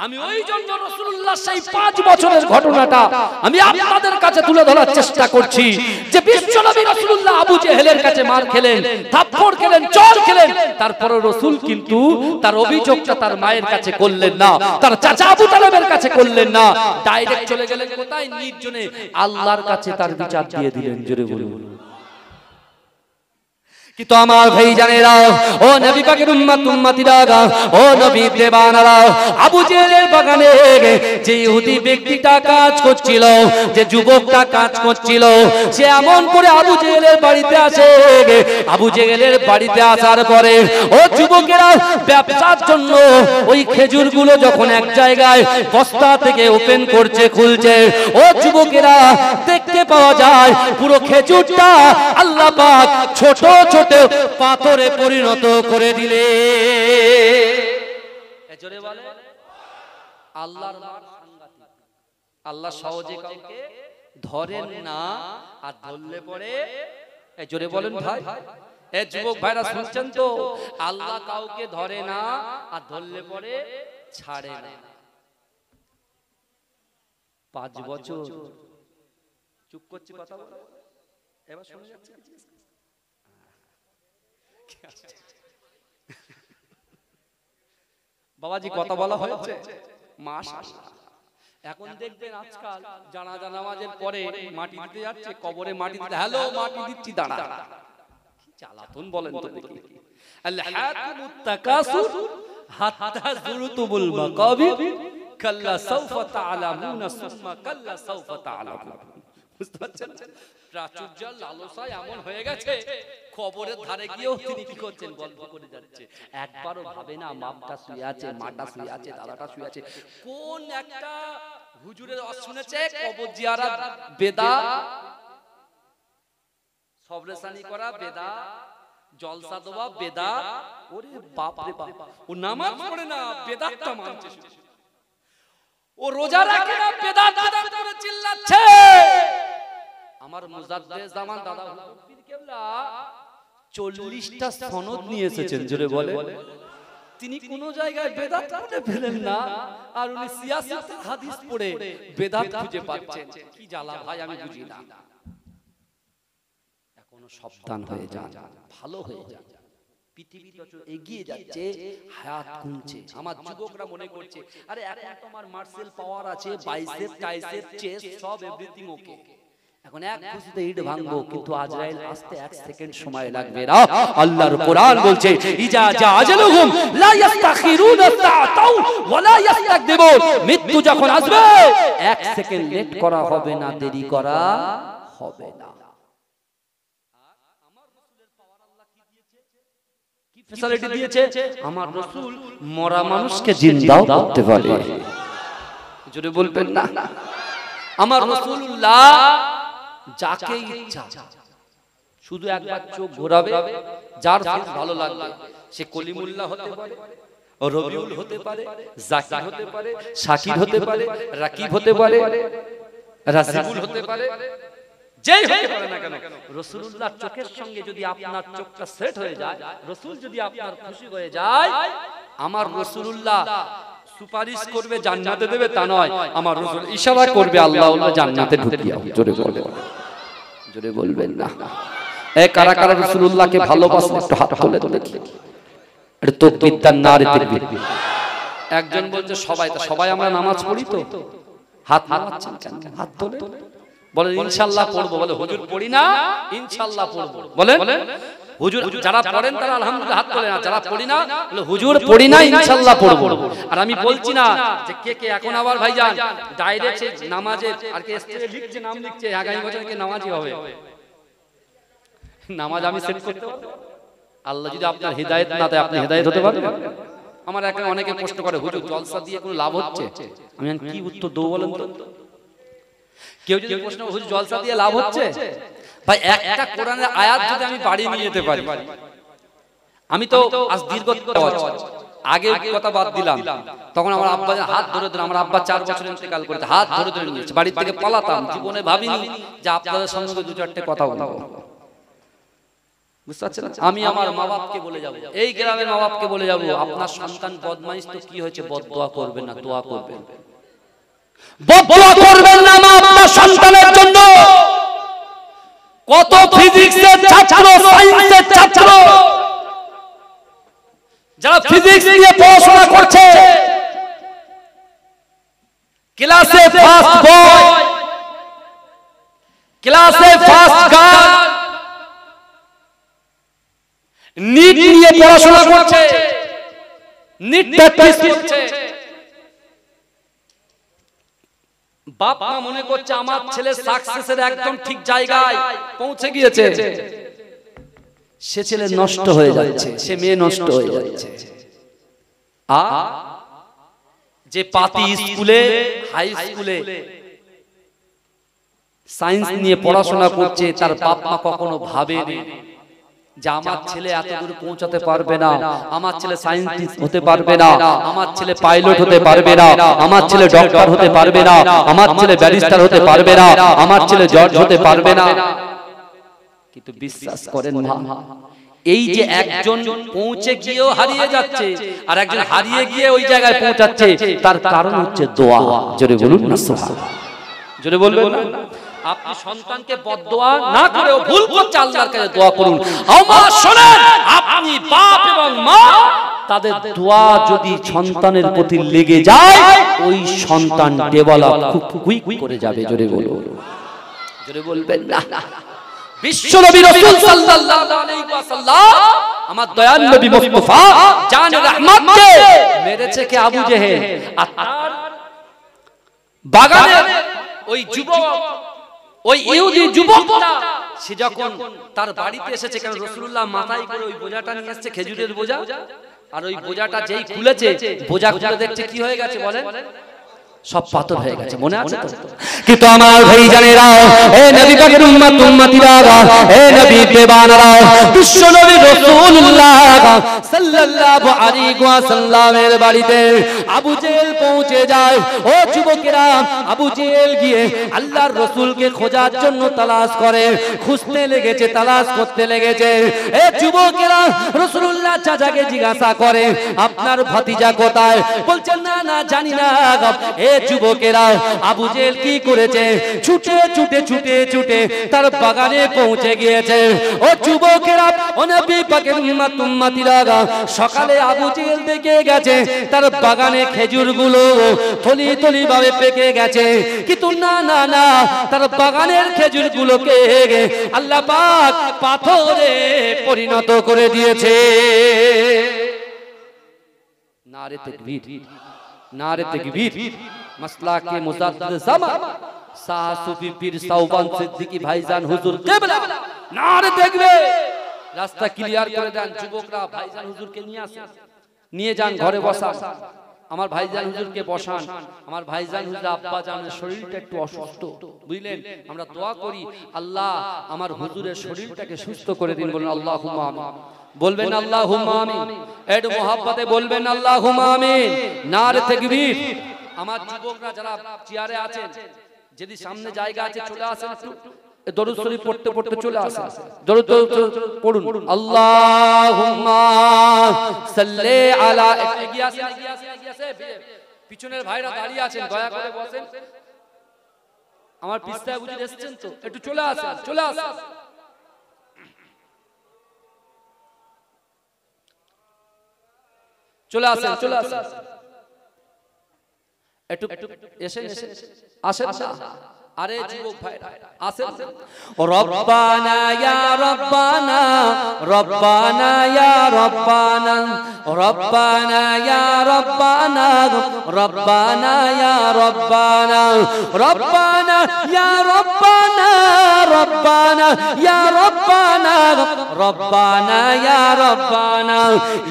আমি ওই জন্য রাসূলুল্লাহ সেই 5 বছরের ঘটনাটা আমি আপনাদের কাছে তুলে ধরার চেষ্টা করছি, যে বিশ্বনবী রাসূলুল্লাহ আবু জেহেলের কাছে মার খেলেন, থাপ্পড় খেলেন, চর খেলেন, তারপরে রাসূল কিন্তু তার অভিযোগটা তার মায়ের কাছে করলেন না, তার চাচা আবু তালেবের কাছে করলেন না, ডাইরেক্ট চলে গেলেন কোথায়? নির্জনে আল্লাহর কাছে তার বিচার দিয়ে দিলেন। জোরে বলুন। কিন্তু আমার ভাই জানেরা, ও নবী পাকের উম্মতিরা, ও নবী দেবানারা, আবু জেহেলের বাগানে যে ইহুদি ব্যক্তিটা কাজ করছিল, যে যুবকটা কাজ করছিল, সে এমন করে আবু জেহেলের বাড়িতে আসে। আবু জেহেলের বাড়িতে আসার পরে ও যুবকেরা ব্যবসার জন্য ওই খেজুরগুলো যখন এক জায়গায় বস্তা থেকে ওপেন করছে, খুলছে, ও যুবকেরা দেখতে পাওয়া যায় পুরো খেজুরটা আল্লাহ পাক ছোট ছোট পাথরে পরিণত করে দিলে। জোরে বলে আল্লাহর মার সাংঘাতিক। আল্লাহ সহজে কাউকে ধরেন না, আর ধরলে পরে জোরে বলেন ভাই, এ যুবক ভাইরা শুনছেন তো, আল্লাহ কাউকে ধরে না আর ধরলে পরে ছাড়ে না। 5 বছর চুপ করছি, কথা বলে এবার শুনে যাচ্ছে। বাবাজি কথা বলা হয়েছে, মাশাআল্লাহ। এখন দেখবেন আজকাল জানাজা নামাজের পরে মাটি দিতে যাচ্ছে, কবরে মাটি দিতে, হ্যালো মাটি দিচ্ছি, দাঁড়া, কি চালাতুন বলেন তো দেখি। আল হাকুমুত তাকাসুর হাত্তা যুরতুমুল মাকাবির কাল্লা সাওফা তাআলামুনা সুম্মা কাল্লা সাওফা তাআলামুন। বুঝতে পারছেন, প্রাচুর্যের লালসা এমন হয়ে গেছে, কবরের ধারে গিয়েও তিনি কি করছেন, গল্প করে যাচ্ছে। একবারও ভাবে না বাপটা শুয়ে আছে, মাটা শুয়ে আছে, দাদাটা শুয়ে আছে। কোন একটা হুজুরের শুনেছে কবর জিয়ারত বেদা, সবরেসানি করা বেদা, জলসা দেওয়া বেদা। ওরে বাপ রে বাপ, ও নামাজ পড়ে না, বেদাতটা মানছে। ও রোজা রাখে না, বেদাত বেদাত করে চিল্লাচ্ছে। আমার মুজাদ্দেদ জামান দাদা পীর কেবলা 40টা সনদ নিয়ে এসেছেন, জোরে বলে। তিনি কোন জায়গায় বেদাত খুঁজে পেলেন না, আর উনি সিয়াসতের হাদিস পড়ে বেদাত খুঁজে পাচ্ছেন। কি জ্বালা ভাই, আমি বুঝি না। এখনো সাবধান হয়ে যান, ভালো হয়ে যান। পৃথিবী যত এগিয়ে যাচ্ছে, হায়াত কমছে। আমার যুবকরা মনে করছে আরে এখন তো আমার মার্শাল পাওয়ার আছে, বাইসেপ টাইসেপ চেস্ট সব এভরিথিং ওকে, এখন এক খুশিতে ইট ভাঙবো, কিন্তু আজরাইল আসতে 1 সেকেন্ড সময় লাগবে না। আল্লাহর কোরআন বলছে ইজা জা আজালুহুম লা ইস্তাখিরুনা সাআতাও ওয়া লা ইস্তাকদিমুন। মৃত্যু যখন আসবে 1 সেকেন্ড লেট করা হবে না, দেরি করা হবে না। আমার রাসূলের পাওয়ার আল্লাহ কি দিয়েছে, কি ফ্যাসিলিটি দিয়েছে? আমার রাসূল মরা মানুষকে জিন্দাও করতে পারে। জোরে বলবেন না। আমার রাসূলুল্লাহ যাকে ইচ্ছা শুধু একবার চোখ ঘোরাবে, যার ফেস ভালো লাগবে, সে কলিমুল্লাহ হতে পারে, রবিউল হতে পারে, জাকির হতে পারে, শাকির হতে পারে, রাকিব হতে পারে, রাসিবুল হতে পারে, যেই হতে পারে না কেন, রাসূলুল্লাহর চোখের সঙ্গে যদি আপনার চোখটা সেট হয়ে যায়, রাসূল যদি আপনার খুশি হয়ে যায়, আমার রাসূলুল্লাহ সুপারিশ করবে জান্নাতে দেবে তা নয়, আমার রাসূল ইশারা করবে আল্লাহ জান্নাতে ঢুকিয়ে দাও। জোরে বলবেন, জোরে বলবেন না। এ কারা কারা রাসূলুল্লাহকে ভালোবাসেন একটু হাত তুলে দেখি, এটা তাকবীর দান নারে তাকবীর। একজন বলছে সবাই, তো সবাই আমরা নামাজ পড়ি তো, হাত নামাচ্ছেন কেন? হাত তোলে, বলে ইনশাআল্লাহ পড়বো। বলে হুজুর পড়ি না, ইনশাআল্লাহ পড়বো। বলেন হুজুর যারা পড়েন তারা আলহামদুলিল্লাহ হাত তোলে না, যারা পড়ি না বলে হুজুর পড়ি না, ইনশাআল্লাহ পড়বো। আর আমি বলছি না যে কে কে এখন আবার ভাইজান ডাইরেক্ট নামাজে আর কে স্টেজে লিখছে, নাম লিখছে, আগামী বছর কে নামাজি হবে। নামাজ আমি সেট করতে পারবো? আল্লাহ যদি আপনার হিদায়াত না দেয়, আপনি হিদায়াত হতে পারবেন? আমার এখন অনেকে প্রশ্ন করে হুজুর জলসা দিয়ে কোনো লাভ হচ্ছে? আমি কি উত্তর দেব বলেন তো? কেউ যদি প্রশ্ন হুজুর জলসা দিয়ে লাভ হচ্ছে, ভাই একটা কোরআনের আয়াত যদি আমি বাড়ি নিয়ে যেতে পারি, আমি তো আজ দীর্ঘ আগে কথা বাদ দিলাম, তখন আমার আব্বা হাত ধরে ধরে, আমার আব্বা 4 বছর ইন্তেকাল করেছে, হাত ধরে ধরে নিয়েছে, বাড়ি থেকে পালাতাম, জীবনে ভাবিনি যে আপনাদের সঙ্গে 2-4টে কথা বলবো। বুঝতে পারছেন? আমি আমার মা বাপকে বলে যাব, এই গ্রামের মা বাপকে বলে যাব, আপনার সন্তান বদমাইশ তো কি হয়েছে, বদদোয়া করবেন না, দোয়া করবেন। বদদোয়া করবেন না মা আপনার সন্তানের জন্য। কত ফিজিক্সের ছাত্র, সায়েন্সের ছাত্র যারা ফিজিক্স নিয়ে পড়াশোনা করছে, ক্লাসে ফার্স্ট বয়, ক্লাসে ফার্স্ট গার্ল, নিট নিয়ে পড়াশোনা করছে, নিট প্র্যাকটিস করছে। বাপ মা মনে করছে আমার ছেলে সাকসেসের একদম ঠিক জায়গায় পৌঁছে গিয়েছে, সে ছেলে নষ্ট হয়ে যাচ্ছে, সে মেয়ে নষ্ট হয়ে যাচ্ছে। যে পাতি স্কুলে, হাই স্কুলে সায়েন্স নিয়ে পড়াশোনা করছে, তার বাপ মা কখনো ভাবেনি যে আমার ছেলে এত দূর পৌঁছাতে পারবে না, আমার ছেলে সায়েন্টিস্ট হতে পারবে না, আমার ছেলে পাইলট হতে পারবে না, আমার ছেলে ডক্টর হতে পারবে না, আমার ছেলে ব্যারিস্টার হতে পারবে না, আমার ছেলে জজ হতে পারবে না। কিন্তু বিশ্বাস করেন না, এই যে একজন পৌঁছে গিয়েও হারিয়ে যাচ্ছে আর একজন হারিয়ে গিয়ে ওই জায়গায় পৌঁছাচ্ছে, তার কারণ হচ্ছে দোয়া। জোরে বলুন না সুবহানাল্লাহ, জোরে বলবেন না। আপনি সন্তানকে বদদোয়া না করেও ভুল করছে, আল্লাহর কাছে দোয়া করুন। আমার শুনেন, আপনি বাপ এবং মা, তাদের দোয়া যদি সন্তানের প্রতি লেগে যায়, ওই সন্তান ডেভেলপ খুব কুইক করে যাবে। জোরে বলুন, জোরে বলবেন না। বিশ্বনবী রাসূল সাল্লাল্লাহু আলাইহি ওয়াসাল্লাম, আমার দয়াল নবী মুস্তাফা জান রহমতকে মেরেছে কে? আবু জেহেল। আর তার বাগানে ওই যুবক, ওই ইহুদি যুবকটা, সে যখন তার বাড়িতে এসেছে, কারণ রাসূলুল্লাহ মাথায় করে ওই বোঝাটা নিয়ে আসছে, খেজুরের বোঝা, আর ওই বোঝাটা যেই খুলেছে, বোঝা খুলে দেখছে কি হয়ে গেছে বলেন? সব পাথর হয়ে গেছে, মনে আছে তো? কিন্তু আমার ভাইজানেরা, হে নবী পাকের উম্মত উম্মতিরা, হে নবী বেবানারা, বিশ্ব নবী রাসূলুল্লাহ সাল্লাল্লাহু আলাইহি ওয়াসাল্লামের বাড়িতে আবু জেহেল পৌঁছে যায়। ও যুবকেরা, আবু জেহেল গিয়ে আল্লাহর রাসূলকে খোঁজার জন্য তালাশ করে, খুঁজতে লেগেছে, তালাশ করতে লেগেছে। এ যুবকেরা, রাসূলুল্লাহ চাচাকে জিজ্ঞাসা করে, আপনার ভাতিজা কোথায়? বলছেন না না, জানি না। যুবকেরা, আবু জেহেল কি করেছে? ছুটে ছুটে ছুটে ছুটে তার বাগানে পৌঁছে গিয়েছে। ও যুবকেরা, ও নবী পাকের উম্মত উম্মতিরা, সকালে আবু জেহেল দেখে গেছে তার বাগানে খেজুরগুলো থলি থলি ভাবে পেকে গেছে, কিন্তু না না না, তার বাগানের খেজুরগুলোকে আল্লাহ পাক পাথরে পরিণত করে দিয়েছে। নারে তাকবীর, नारे तकबीर। मसला के मुजाद्दिद ज़मा शाह सूफी पीर साउबान सिद्दीकी भाईजान हुजूर किबला, नारे तकबीर। রাস্তা ক্লিয়ার করে দেন যুবকরা, ভাইজান হুজুরকে নিয়ে আসেন, নিয়ে যান ঘরে বসান, আমার ভাইজান হুজুরকে বসান। আমার ভাইজান হুজুর আব্বা জানের শরীরটা একটু অসুস্থ, বুঝলেন? আমরা দোয়া করি, আল্লাহ আমার হুজুরের শরীরটাকে সুস্থ করে দিন। বলুন আল্লাহুম্মা আমিন, বলবেন আল্লাহুম্মা আমিন, একটু মহব্বতে বলবেন আল্লাহুম্মা আমিন। নারে তাকবীর। আমার যুবকরা যারা চেয়ারে আছেন, যদি সামনে জায়গা আছে চলে আসেন, একটু দরুদ শরীফ পড়তে পড়তে চলে আসেন, দরুদ পড়ুন। আল্লাহুম্মা সাল্লি আলা, এগিয়ে আসেন, এগিয়ে আসেন, এগিয়ে আসেন। পিছনের ভাইরা দাঁড়িয়ে আছেন, দয়া করে বসেন। আমার পিছনে বুঝে এসেছেন তো, একটু চলে আসেন, চলে আসেন। চলে আসেন, চলে আসেন, একটু এসেন, আসেন না। আরে যুবক ভাইরা আসেন। রব্বানা ইয়া রব্বানা, রব্বানা ইয়া রব্বানা, রব্বানা ইয়া রব্বানা, রব্বানা ইয়া রব্বানা, রব্বানা ইয়া রব্বানা, রব্বানা ইয়া রব্বানা, রব্বানা ইয়া রব্বানা,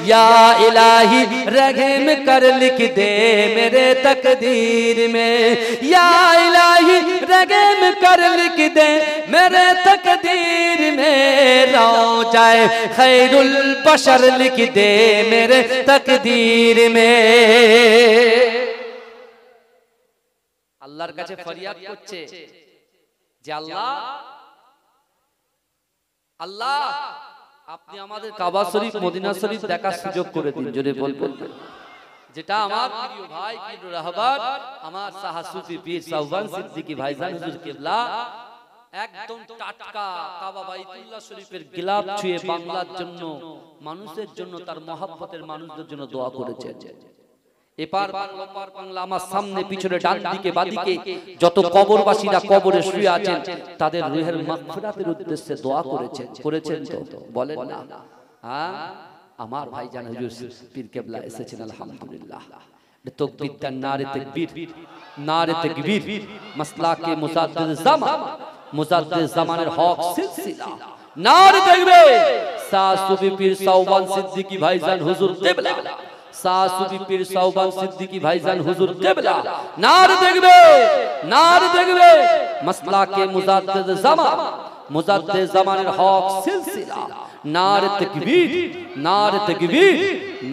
ইয়া ইলাহি रहम कर लिख दे मेरे तकदीर में, या इलाही रहम कर लिख दे मेरे तकदीर में, रौजाए खैरुल बशर लिख दे मेरे तकदीर में। আল্লাহর কাছে ফরিয়াদ করছে যে আল্লাহ, আল্লাহ আপনি আমাদের কাবা শরীফ, মদিনা শরীফ দেখার সুযোগ করে দিন। জোরে বলবেন, যেটা আমার প্রিয় ভাই পীর রাহবার, আমার শাহ সুফি পীর সাউবান সিদ্দিকী ভাইজান হুজুর কিবলা একদম টাটকা কাবা বাইতুল্লাহ শরীফের গিলাফ ছুঁয়ে বাংলার জন্য, মানুষের জন্য, তার মহব্বতের মানুষদের জন্য দোয়া করেছেন। এপার বাংলা, ওপার বাংলা, আমার সামনে পিছনে ডান দিকে বাদিকে যত কবরবাসীরা কবরে শুয়ে আছেন, তাদের রুহের মাগফিরাতের উদ্দেশ্যে দোয়া করেছেন, করেছেন তো? বলেন না। হ্যাঁ আমার ভাইজান হুজুর পীর কেবলা এসেছেন আলহামদুলিল্লাহ। তাকবীর তার নারে তাকবীর, নারে তাকবীর, মাসলাকে মুজাদ্দিদ জামান, মুজাদ্দিদ জামানের হক সিলসিলা, নারে তাকবীর। সাসুবি পীর সাওবান সিদ্দিকী ভাইজান হুজুর কেবলা, সাসুবি পীর সাওবান সিদ্দিকী ভাইজান হুজুর কেবলা, নারে তাকবীর, নারে তাকবীর। মাসলাকে মুজাদ্দিদ জামান, মুজাদ্দিদ জামানের হক সিলসিলা, নারে তাকবীর, নারে তাকবীর,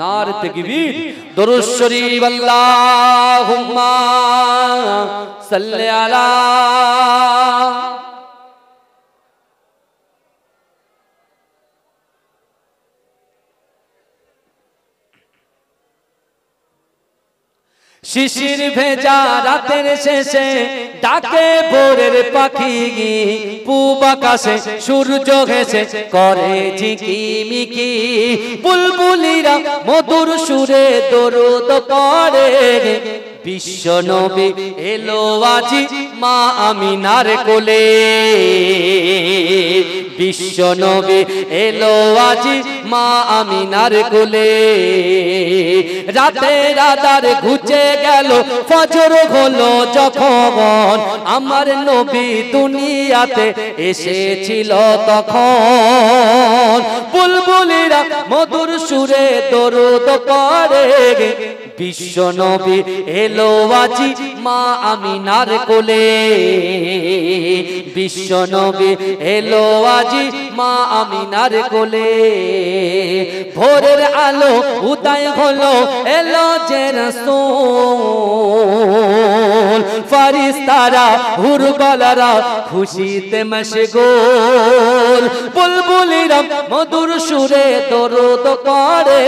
নারে তাকবীর। দুরূদ শরীফ আল্লাহুম্মা সাল্লি আলা শিশির ভেজা রাতের শেষে ডাকে ভোরের পাখি, পূব আকাশে সূর্য ঘেঁষে করে ঝিকিমিকি, বুলবুলিরা মধুর সুরে দরুদ পড়ে। বিশ্ব নবী এলো আজি মা আমিনার কোলে, বিশ্ব নবী এলো আজি মা আমিনার কোলে। রাতের আঁধার ঘুচে গেল ফজর হলো যখন, আমার নবী দুনিয়াতে এসেছিল তখন। বুলবুলিরা মধুর সুরে দরুদ পড়ে, বিশ্ব নবী এলো আজি মা আমিনার কোলে, বিশ্ব নবী এলো আজি মা আমিনার কোলে। ভোরের আলো উদয় হলো এলো যে রাসূল, ফেরেশতারা হুরবালারা খুশিতে মশগুল, বুলবুলিরা মধুর সুরে দরুদ পড়ে।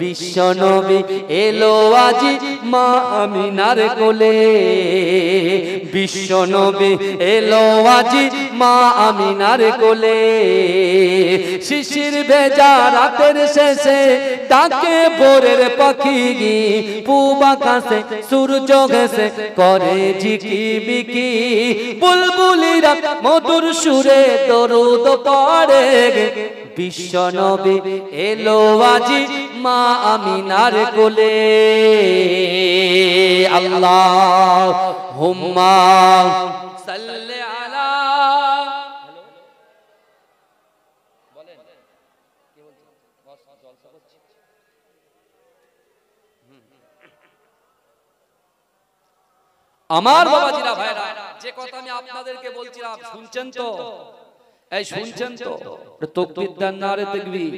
বিশ্ব নবী এলো আজি মা আমিনার কোলে, বিশ্ব নবী এলো আজি মা আমিনার কোলে। শিশির ভেজা রাতের শেষে ডাকে ভোরের পাখি, পূব আকাশে সূর্য ঘেঁষে করে ঝিকিমিকি, বুলবুলিরা মধুর সুরে দরুদ পড়ে। বিশ্ব নবী এলো আজি মা আমিনার কোলে। আল্লাহুম্মা সাল্লি আলা, বলেন কি বলছেন বস, জলসা করছি। আমার বাবাজিরা ভাইরা, যে কথা আমি আপনাদেরকে বলছিলাম শুনছেন তো? এই শুনছেন তো? তাকবীর দেন, নারে তাকবীর।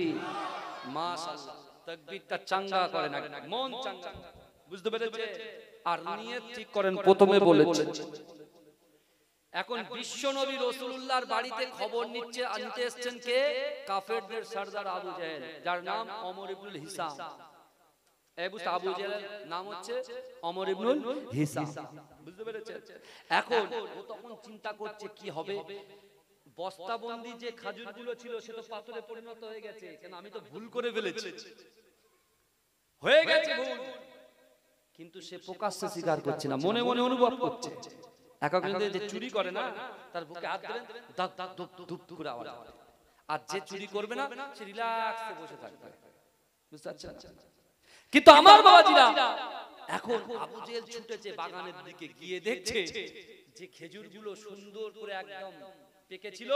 মাশাআল্লাহ, তাকবীরটা চাঙ্গা করেন, মন চাঙ্গা, বুঝতে পেরেছে? আর নিয়ত ঠিক করেন। প্রথমে বলেছে এখন বিশ্ব নবী রাসূলুল্লাহর বাড়িতে খবর আনতে এসেছেন কে? কাফেরদের সরদার আবু জেহেল, যার নাম ওমর ইবনুল হিসাম। আবু জেহেলের নাম হচ্ছে ওমর ইবনুল হিসাম, বুঝতে পেরেছে? এখন ও তখন চিন্তা করছে কি হবে। বস্তাবন্দি যে খাজুরগুলো ছিল সে তো পাথরে পরিণত হয়ে গেছে, কেন আমি তো ভুল করে ফেলেছি, হয়ে গেছে ভুল। কিন্তু সে প্রকাশ্যে স্বীকার করছে না, মনে মনে অনুভব করছে। একজন যে চুরি করে না, তার বুকে হাত দিলেন দাগ দাগ ধুপ ধুপ করে আওয়াজ হয়, আর যে চুরি করবে না সে রিল্যাক্সে বসে থাকবে, বুঝতে পারছেন? কিন্তু আমার বাবাজিরা এখন আবু জেহেল ছুটেছে বাগানের দিকে, গিয়ে দেখছে যে খেজুরগুলো সুন্দর করে একদম পেকেছিল,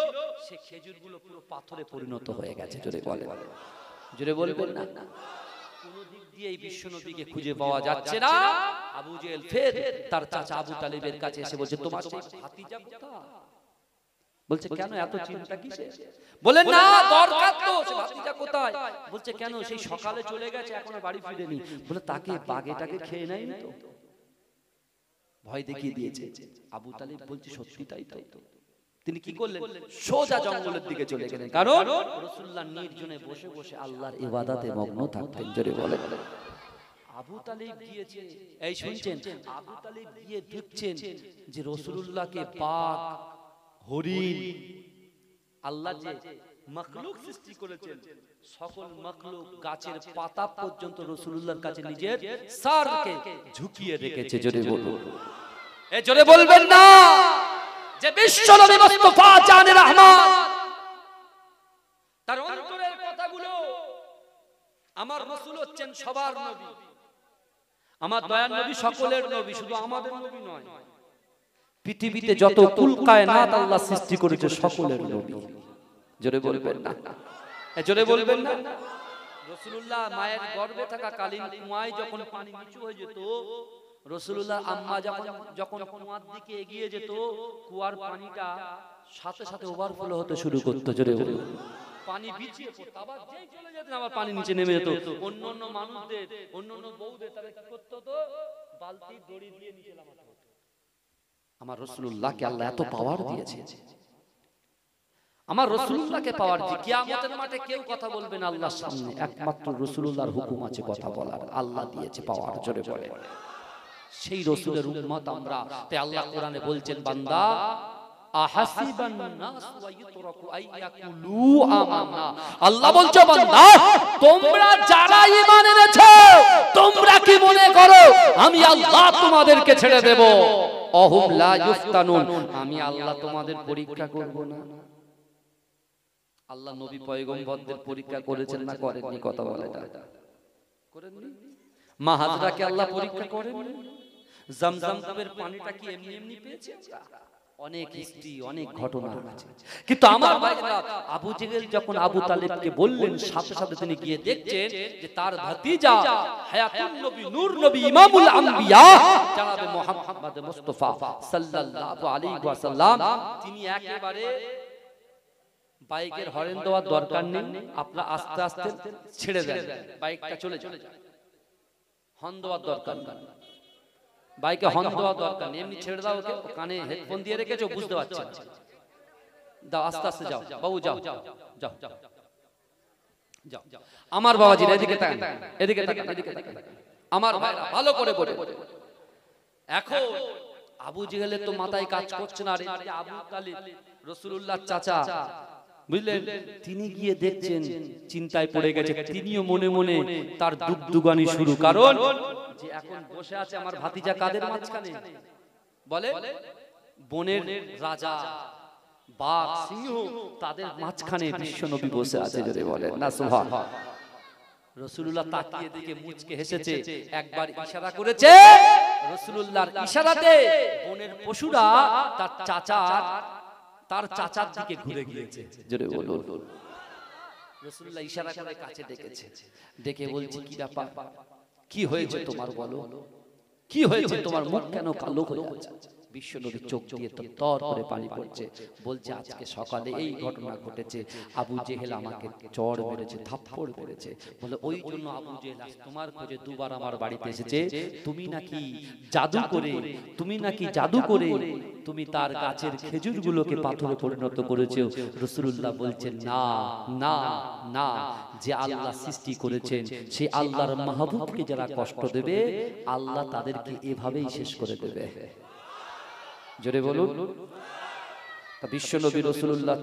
সে খেজুরগুলো পুরো পাথরে পরিণত হয়ে গেছে। জোরে বলে, জোরে বলবেন না? কোন দিক দিয়ে এই বিশ্ব নবীকে খুঁজে পাওয়া যাচ্ছে না। আবু জেহেল ফের তার চাচা আবু তালিবের কাছে এসে বলছে, তোমার সেই ভাতিজা কোথায়? বলছে কেন এত চিন্তা কিসে? বলে না দরকার তো, সে ভাতিজা কোথায়? বলছে কেন, সেই সকালে চলে গেছে, এখনো বাড়ি ফিরেনি। বলে তাকে বাঘেটাকে খেয়ে নেয়নি তো? ভয় দেখিয়ে দিয়েছে। আবু তালিব বলছে সত্যি তাই তো। তিনি কি করলেন? সোজা জঙ্গলের দিকে চলে গেলেন, কারণ রাসূলুল্লাহ নির্জনে বসে বসে আল্লাহর ইবাদতে মগ্ন থাকতেন। জোরে বলে। আবু তালিব গিয়েছে, এই শুনছেন, আবু তালিব গিয়ে দেখছেন যে রাসূলুল্লাহকে বাঘ, হরিণ, আল্লাহ যে মাখলুক সৃষ্টি করেছেন সকল মাখলুক, গাছের পাতা পর্যন্ত রাসূলুল্লাহর কাছে নিজের সারকে ঝুঁকিয়ে রেখেছে। জোরে বলুন, এই জোরে বলবেন না যে বিশ্বনবী মুস্তাফা জানে রহমান তার অন্তরের কথাগুলো আমার রাসূল হচ্ছেন সবার নবী, আমার দয়ার নবী সকলের নবী, শুধু আমাদের নবী নয়। পৃথিবীতে যত কুল কায়নাত আল্লাহ সৃষ্টি করেছে সকলের নবী। জোরে বলবেন না, জোরে বলবেন না। রাসূলুল্লাহ মায়ের গর্ভে থাকা কালীন কুয়ায় যখন পানি নিচু হয়ে যেত, রাসূলুল্লাহ আম্মা যখন কুয়ার দিকে এগিয়ে যেত, কুয়ার পানিটা সাথে সাথে ওভারফ্লো হতে শুরু করতো। জোরে বলবেন। পানি বিছিয়ে পড়তো, আবার যেই চলে যেতেন আবার পানি নিচে নেমে যেত। অন্যান্য মানুষদের, অন্যান্য বউদের তারা কি করতো? তো বালতি দড়ি দিয়ে নিচে নামাতো। আমার রাসূলুল্লাহকে আল্লাহ এত পাওয়ার দিয়েছে, আমার রাসূলুল্লাহকে পাওয়ার যে কিয়ামতের মাঠে কেউ কথা বলবে না আল্লাহর সামনে, একমাত্র রাসূলুল্লাহর হুকুম আছে কথা বলার। আল্লাহ দিয়েছে পাওয়ার। জোরে বলে সেই রাসূলের উম্মত আমরা। তাই আল্লাহ কোরআনে বলছেন, বান্দা আহাসিবান নাস ওয়া ইতরাকু আইয়াকুলু আমানা। আল্লাহ বলছে, বান্দা তোমরা যারা ঈমান এনেছো তোমরা কি মনে করো আমি আল্লাহ তোমাদেরকে ছেড়ে দেব? অহুম লা ইফতানুন, আমি আল্লাহ তোমাদের পরীক্ষা করব না। আল্লাহ নবী পয়গম্বরদের পরীক্ষা করেছেন না করেননি? কথা বলে না, করেননি? মা হাজরাকে আল্লাহ পরীক্ষা করেননি? জমজম এর পানিটা কি এমনি এমনি পেয়েছে? অনেক হিস্ট্রি, অনেক ঘটনা আছে। কিন্তু আমার ভাইরা, আবু জেহেল যখন আবু তালেবকে বললেন, সাথে সাথে তিনি গিয়ে দেখছেন যে তার ভাতিজা হায়াতুন নবী, নূর নবী, ইমামুল আম্বিয়া জনাবে মুহাম্মদ মুস্তাফা সাল্লাল্লাহু আলাইহি ওয়াসাল্লাম, তিনি একেবারে বাইকের হর্ন দেওয়ার দরকার নেই, আপনারা আস্তে আস্তে ছেড়ে দেন, বাইকটা চলে যায়। হর্ন দেওয়ার দরকার নেই, বাইকে হর্ন দেওয়ার দরকার নেই, এমনি ছেড়ে দাও। ওকে কানে হেডফোন দিয়ে রেখেছো, বুঝতে পারছো না, দাও আস্তে আস্তে যাও বাবু, যাও যাও যাও যাও। আমার বাবাজি এদিকে তাকান, এদিকে তাকান, এদিকে তাকান। আমার ভাইরা ভালো করে বলে, এখন আবু জেহেলের তো মাথায় কাজ করছে না। আর আবু তালিব রাসূলুল্লাহর চাচা, বুঝলেন, তিনি গিয়ে দেখছেন, চিন্তায় পড়ে গেছে। তিনিও মনে মনে তার দুগদুগানি শুরু, কারণ যে এখন বসে আছে আমার ভাতিজা কাদের মাঝখানে? বলে বনের রাজা, বাঘ, সিংহ, তাদের মাঝখানে বিশ্বনবী বসে আছে। যদি বলেন না সুবহান। রাসূলুল্লাহ তাকিয়ে দেখে মুচকে হেসেছে, একবার ইশারা করেছে। রাসূলুল্লাহর ইশারাতে বনের পশুরা তার চাচার দিকে ঘুরে গিয়েছে। জোরে বলুন। রাসূলুল্লাহ ইশারা করে কাছে ডেকেছে, ডেকে বলছে, কি ব্যাপার, কি হয়েছে তোমার, বলো কি হয়েছে তোমার, মুখ কেন কালো হয়ে আছে? বিশ্বনবী চোখ দিয়ে তর করে পানি পড়ছে, বলছে আজকে সকালে এই ঘটনা ঘটেছে। আবু জেহেল আমাকে চড় মেরেছে, থাপ্পড় মেরেছে। বলে ওই জন্য আবু জেহেল তোমার খোঁজে দুবার আমার বাড়িতে এসেছে। তুমি নাকি জাদু করে তুমি তার গাছের খেজুরগুলোকে পাথরে পরিণত করেছো। রাসূলুল্লাহ বলছেন, না না না, যে আল্লাহ সৃষ্টি করেছেন সেই আল্লাহর মাহবুবকে যারা কষ্ট দেবে আল্লাহ তাদেরকে এভাবেই শেষ করে দেবে। জোরে বলুন। বিশ্বনবী রাসূলুল্লাহ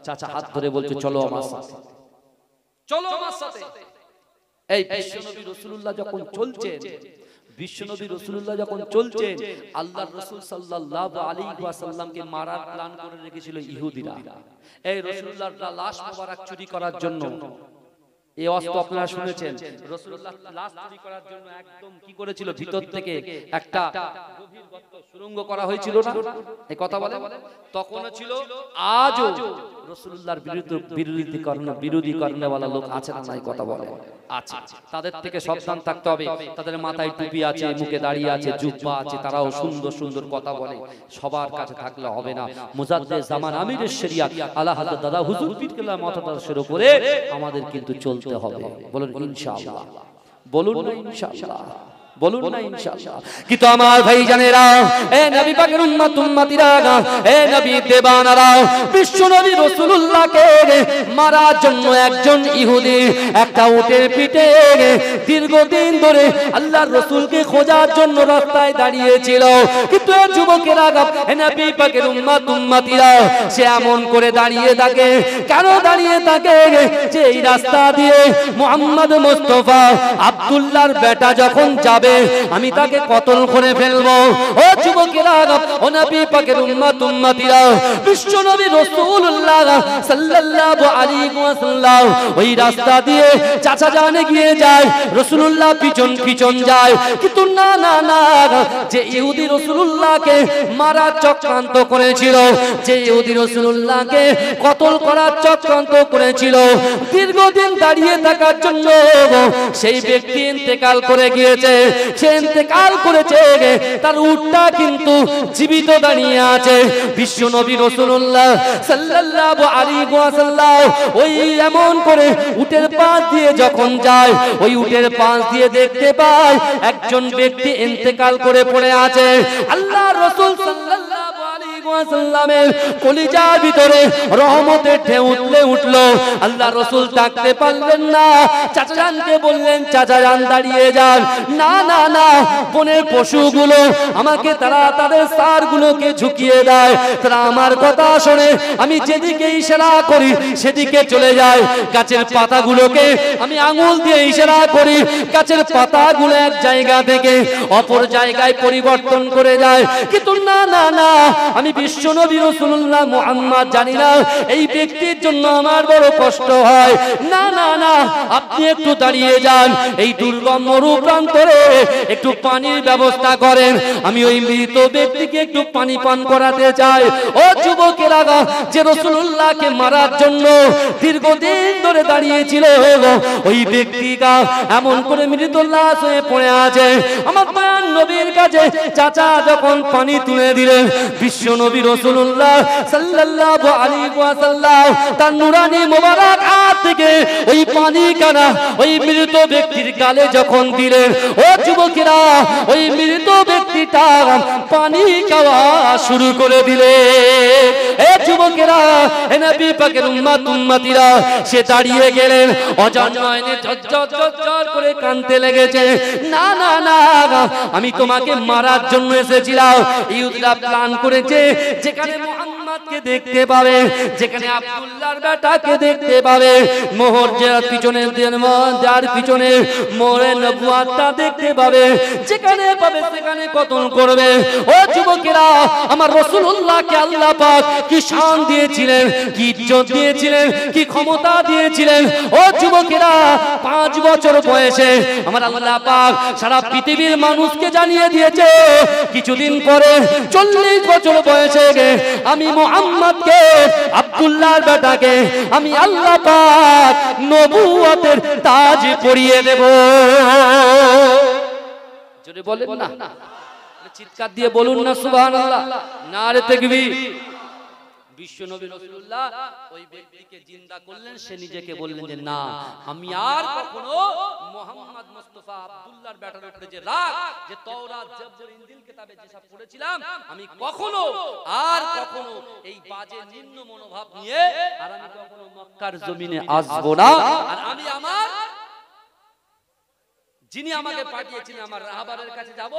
চাচা হাত ধরে বলছে, চলো আমার সাথে, চলো আমার সাথে। এই বিশ্বনবী রাসূলুল্লাহ যখন চলছেন, আল্লাহর রাসূল সাল্লাল্লাহু আলাইহি ওয়াসাল্লামকে মারার প্ল্যান করে রেখেছিল ইহুদিরা। এই রাসূলুল্লাহর লাশ মোবারক চুরি করার জন্য, এই অস্ত্র আপনারা শুনেছেন, রাসূলুল্লাহ লাশ চুরি করার জন্য একদম কি করেছিল, ভিতর থেকে একটা গভীর গর্ত সুড়ঙ্গ করা হয়েছিল না? এই কথা বলে, তখনও ছিল, আজও রাসূলুল্লাহর বিরোধী কর্ণওয়ালা লোক আছে না নাই? কথা বলে আছে। তাদের থেকে সাবধান থাকতে হবে। তাদের মাথায় টুপি আছে, মুখে দাড়ি আছে, জুব্বা আছে, তারাও সুন্দর সুন্দর কথা বলে। সবার কাছে থাকলে হবে না। মুজাদ্দিদ জামান আমিরের শরিয়াত আলা হযরত দাদা হুজুর পীর কেবলা মাথাটা শুরু করে আমাদের কিন্তু চলতে হবে। বলুন ইনশাআল্লাহ, বলুন না ইনশাআল্লাহ, বলুন না ইনশাআল্লাহ। কিন্তু আমার ভাই জানেরা, এ নবী পাকের উম্মতিরা, এ নবী দেবানারা, বিশ্ব নবী রাসূলুল্লাহকে মারার জন্য একজন ইহুদি একটা উটের পিঠে দীর্ঘদিন ধরে আল্লাহর রাসূলকে খোঁজার জন্য রাস্তায় দাঁড়িয়েছিল। কিন্তু যুবকেরা, এ নবী পাকের উম্মতিরা, সে এমন করে দাঁড়িয়ে থাকে। কেন দাঁড়িয়ে থাকে? যে এই রাস্তা দিয়ে মুহাম্মদ মুস্তাফা আব্দুল্লাহর বেটা যখন যাবে যাবে আমি তাকে কতল করে ফেলবো। ও যুবকেরা, ও নবী পাকের উম্মতিরা, বিশ্ব নবী রাসূলুল্লাহ সাল্লাল্লাহু আলাইহি ওয়াসাল্লাম ওই রাস্তা দিয়ে চাচা জানে গিয়ে যায়, রাসূলুল্লাহ পিছন পিছন যায়। কিন্তু না না না, যে ইহুদি রাসূলুল্লাহকে মারার চক্রান্ত করেছিল, যে ইহুদি রাসূলুল্লাহকে কতল করার চক্রান্ত করেছিল, দীর্ঘদিন দাঁড়িয়ে থাকার জন্য সেই ব্যক্তি ইন্তেকাল করে গিয়েছে। সে ইন্তেকাল করেছে, তার উটটা কিন্তু জীবিত দাঁড়িয়ে আছে। বিশ্ব নবী রাসূলুল্লাহ সাল্লাল্লাহু আলাইহি ওয়াসাল্লাম ওই এমন করে উটের পাশ দিয়ে যখন যায়, ওই উটের পাশ দিয়ে দেখতে পায় একজন ব্যক্তি ইন্তেকাল করে পড়ে আছে। আল্লাহর রাসূল সাল্লাল্লাহু আলাইহি ওয়াসাল্লামের কলিজার ভিতরে রহমতের ঢেউ উঠলো। আল্লাহর রাসূল ডাকতে পারলেন না, চাচা জানকে বললেন, চাচা জান দাঁড়িয়ে যান। না না না, বনের পশুগুলো আমাকে তারা তাদের সারগুলোকে ঝুঁকিয়ে দেয়, তারা আমার কথা শোনে, আমি যেদিকে ইশারা করি সেদিকে চলে যায়। গাছের পাতাগুলোকে আমি আঙুল দিয়ে ইশারা করি, গাছের পাতাগুলো এক জায়গা থেকে অপর জায়গায় পরিবর্তন করে যায়। কিন্তু না না না, আমি বিশ্ব নবী রাসূলুল্লাহ মুহাম্মদ জানি না এই ব্যক্তির জন্য আমার বড় কষ্ট হয়। না না না, আপনি একটু দাঁড়িয়ে যান, এই দুর্গম মরু প্রান্তরে একটু পানির ব্যবস্থা করেন, আমি ওই মৃত ব্যক্তিকে একটু পানি পান করাতে চাই। ও যুবকেরা, যে রাসূলুল্লাহকে মারার জন্য দীর্ঘদিন ধরে দাঁড়িয়েছিল, ওই ব্যক্তিটা এমন করে মৃত লাশ হয়ে পড়ে আছে। আমার দয়ার নবীর কাছে চাচা যখন পানি তুলে দিলেন, বিশ্ব নবী রাসূলুল্লাহ সাল্লাল্লাহু আলাইহি ওয়াসাল্লাম তার নূরানি মোবারক হাত থেকে ওই পানি কানা ওই মৃত ব্যক্তির গালে যখন দিলেন, ও যুবকেরা, ওই মৃত ব্যক্তিটা পানি খাওয়া শুরু করে দিলে। এ যুবকেরা, এ নবী পাকের উম্মতিরা, সে দাঁড়িয়ে গেলেন, অজান নয়নে ঝরঝর করে কাঁদতে লেগেছে। না না না, আমি তোমাকে মারার জন্য এসেছিলাম। ইহুদিরা প্ল্যান করেছে, যেখানে মুহাম্মদকে দেখতে পাবে, যেখানে আব্দুল্লাহর বেটাকে দেখতে পাবে, মোহর যার পিছনে যার পিছনে মোহরে নবুয়াতটা দেখতে পাবে, যেখানে পাবে সেখানে কতল করবে। ও যুবকেরা, আমার রাসূলুল্লাহকে আল্লাহ পাক কি শান দিয়েছিলেন, কি ইজ্জত দিয়েছিলেন, কি ক্ষমতা দিয়েছিলেন। ও যুবকেরা, 5 বছর বয়সে আমার আল্লাহ পাক সারা পৃথিবীর মানুষকে জানিয়ে দিয়েছে, কিছুদিন পরে 40 বছর বয়সে আমি মুহাম্মদকে, আব্দুল্লাহর বেটাকে আমি আল্লাহ পাক নবুয়তের তাজ পরিয়ে দেব। জোরে বলেন না, চিৎকার দিয়ে বলুন না সুবহানাল্লাহ, নারে তাকবীর। বিশ্ব নবী রাসূলুল্লাহ ওই ব্যক্তিকে জিন্দা করলেন, সে নিজেকে বললেন যে না, আমি আর কখনো মুহাম্মদ মুস্তাফা আব্দুল্লাহর বেটার উপরে যে রাগ, যে তাওরাত জবর ইনজিল কিতাবে যেসব পড়েছিলাম, আমি কখনো এই বাজে নিম্ন মনোভাব নিয়ে আর আমি কখনো মক্কার জমিনে আসবো না। আর আমি আমার যিনি আমাকে পাঠিয়েছিলেন আমার রাহবারের কাছে যাব,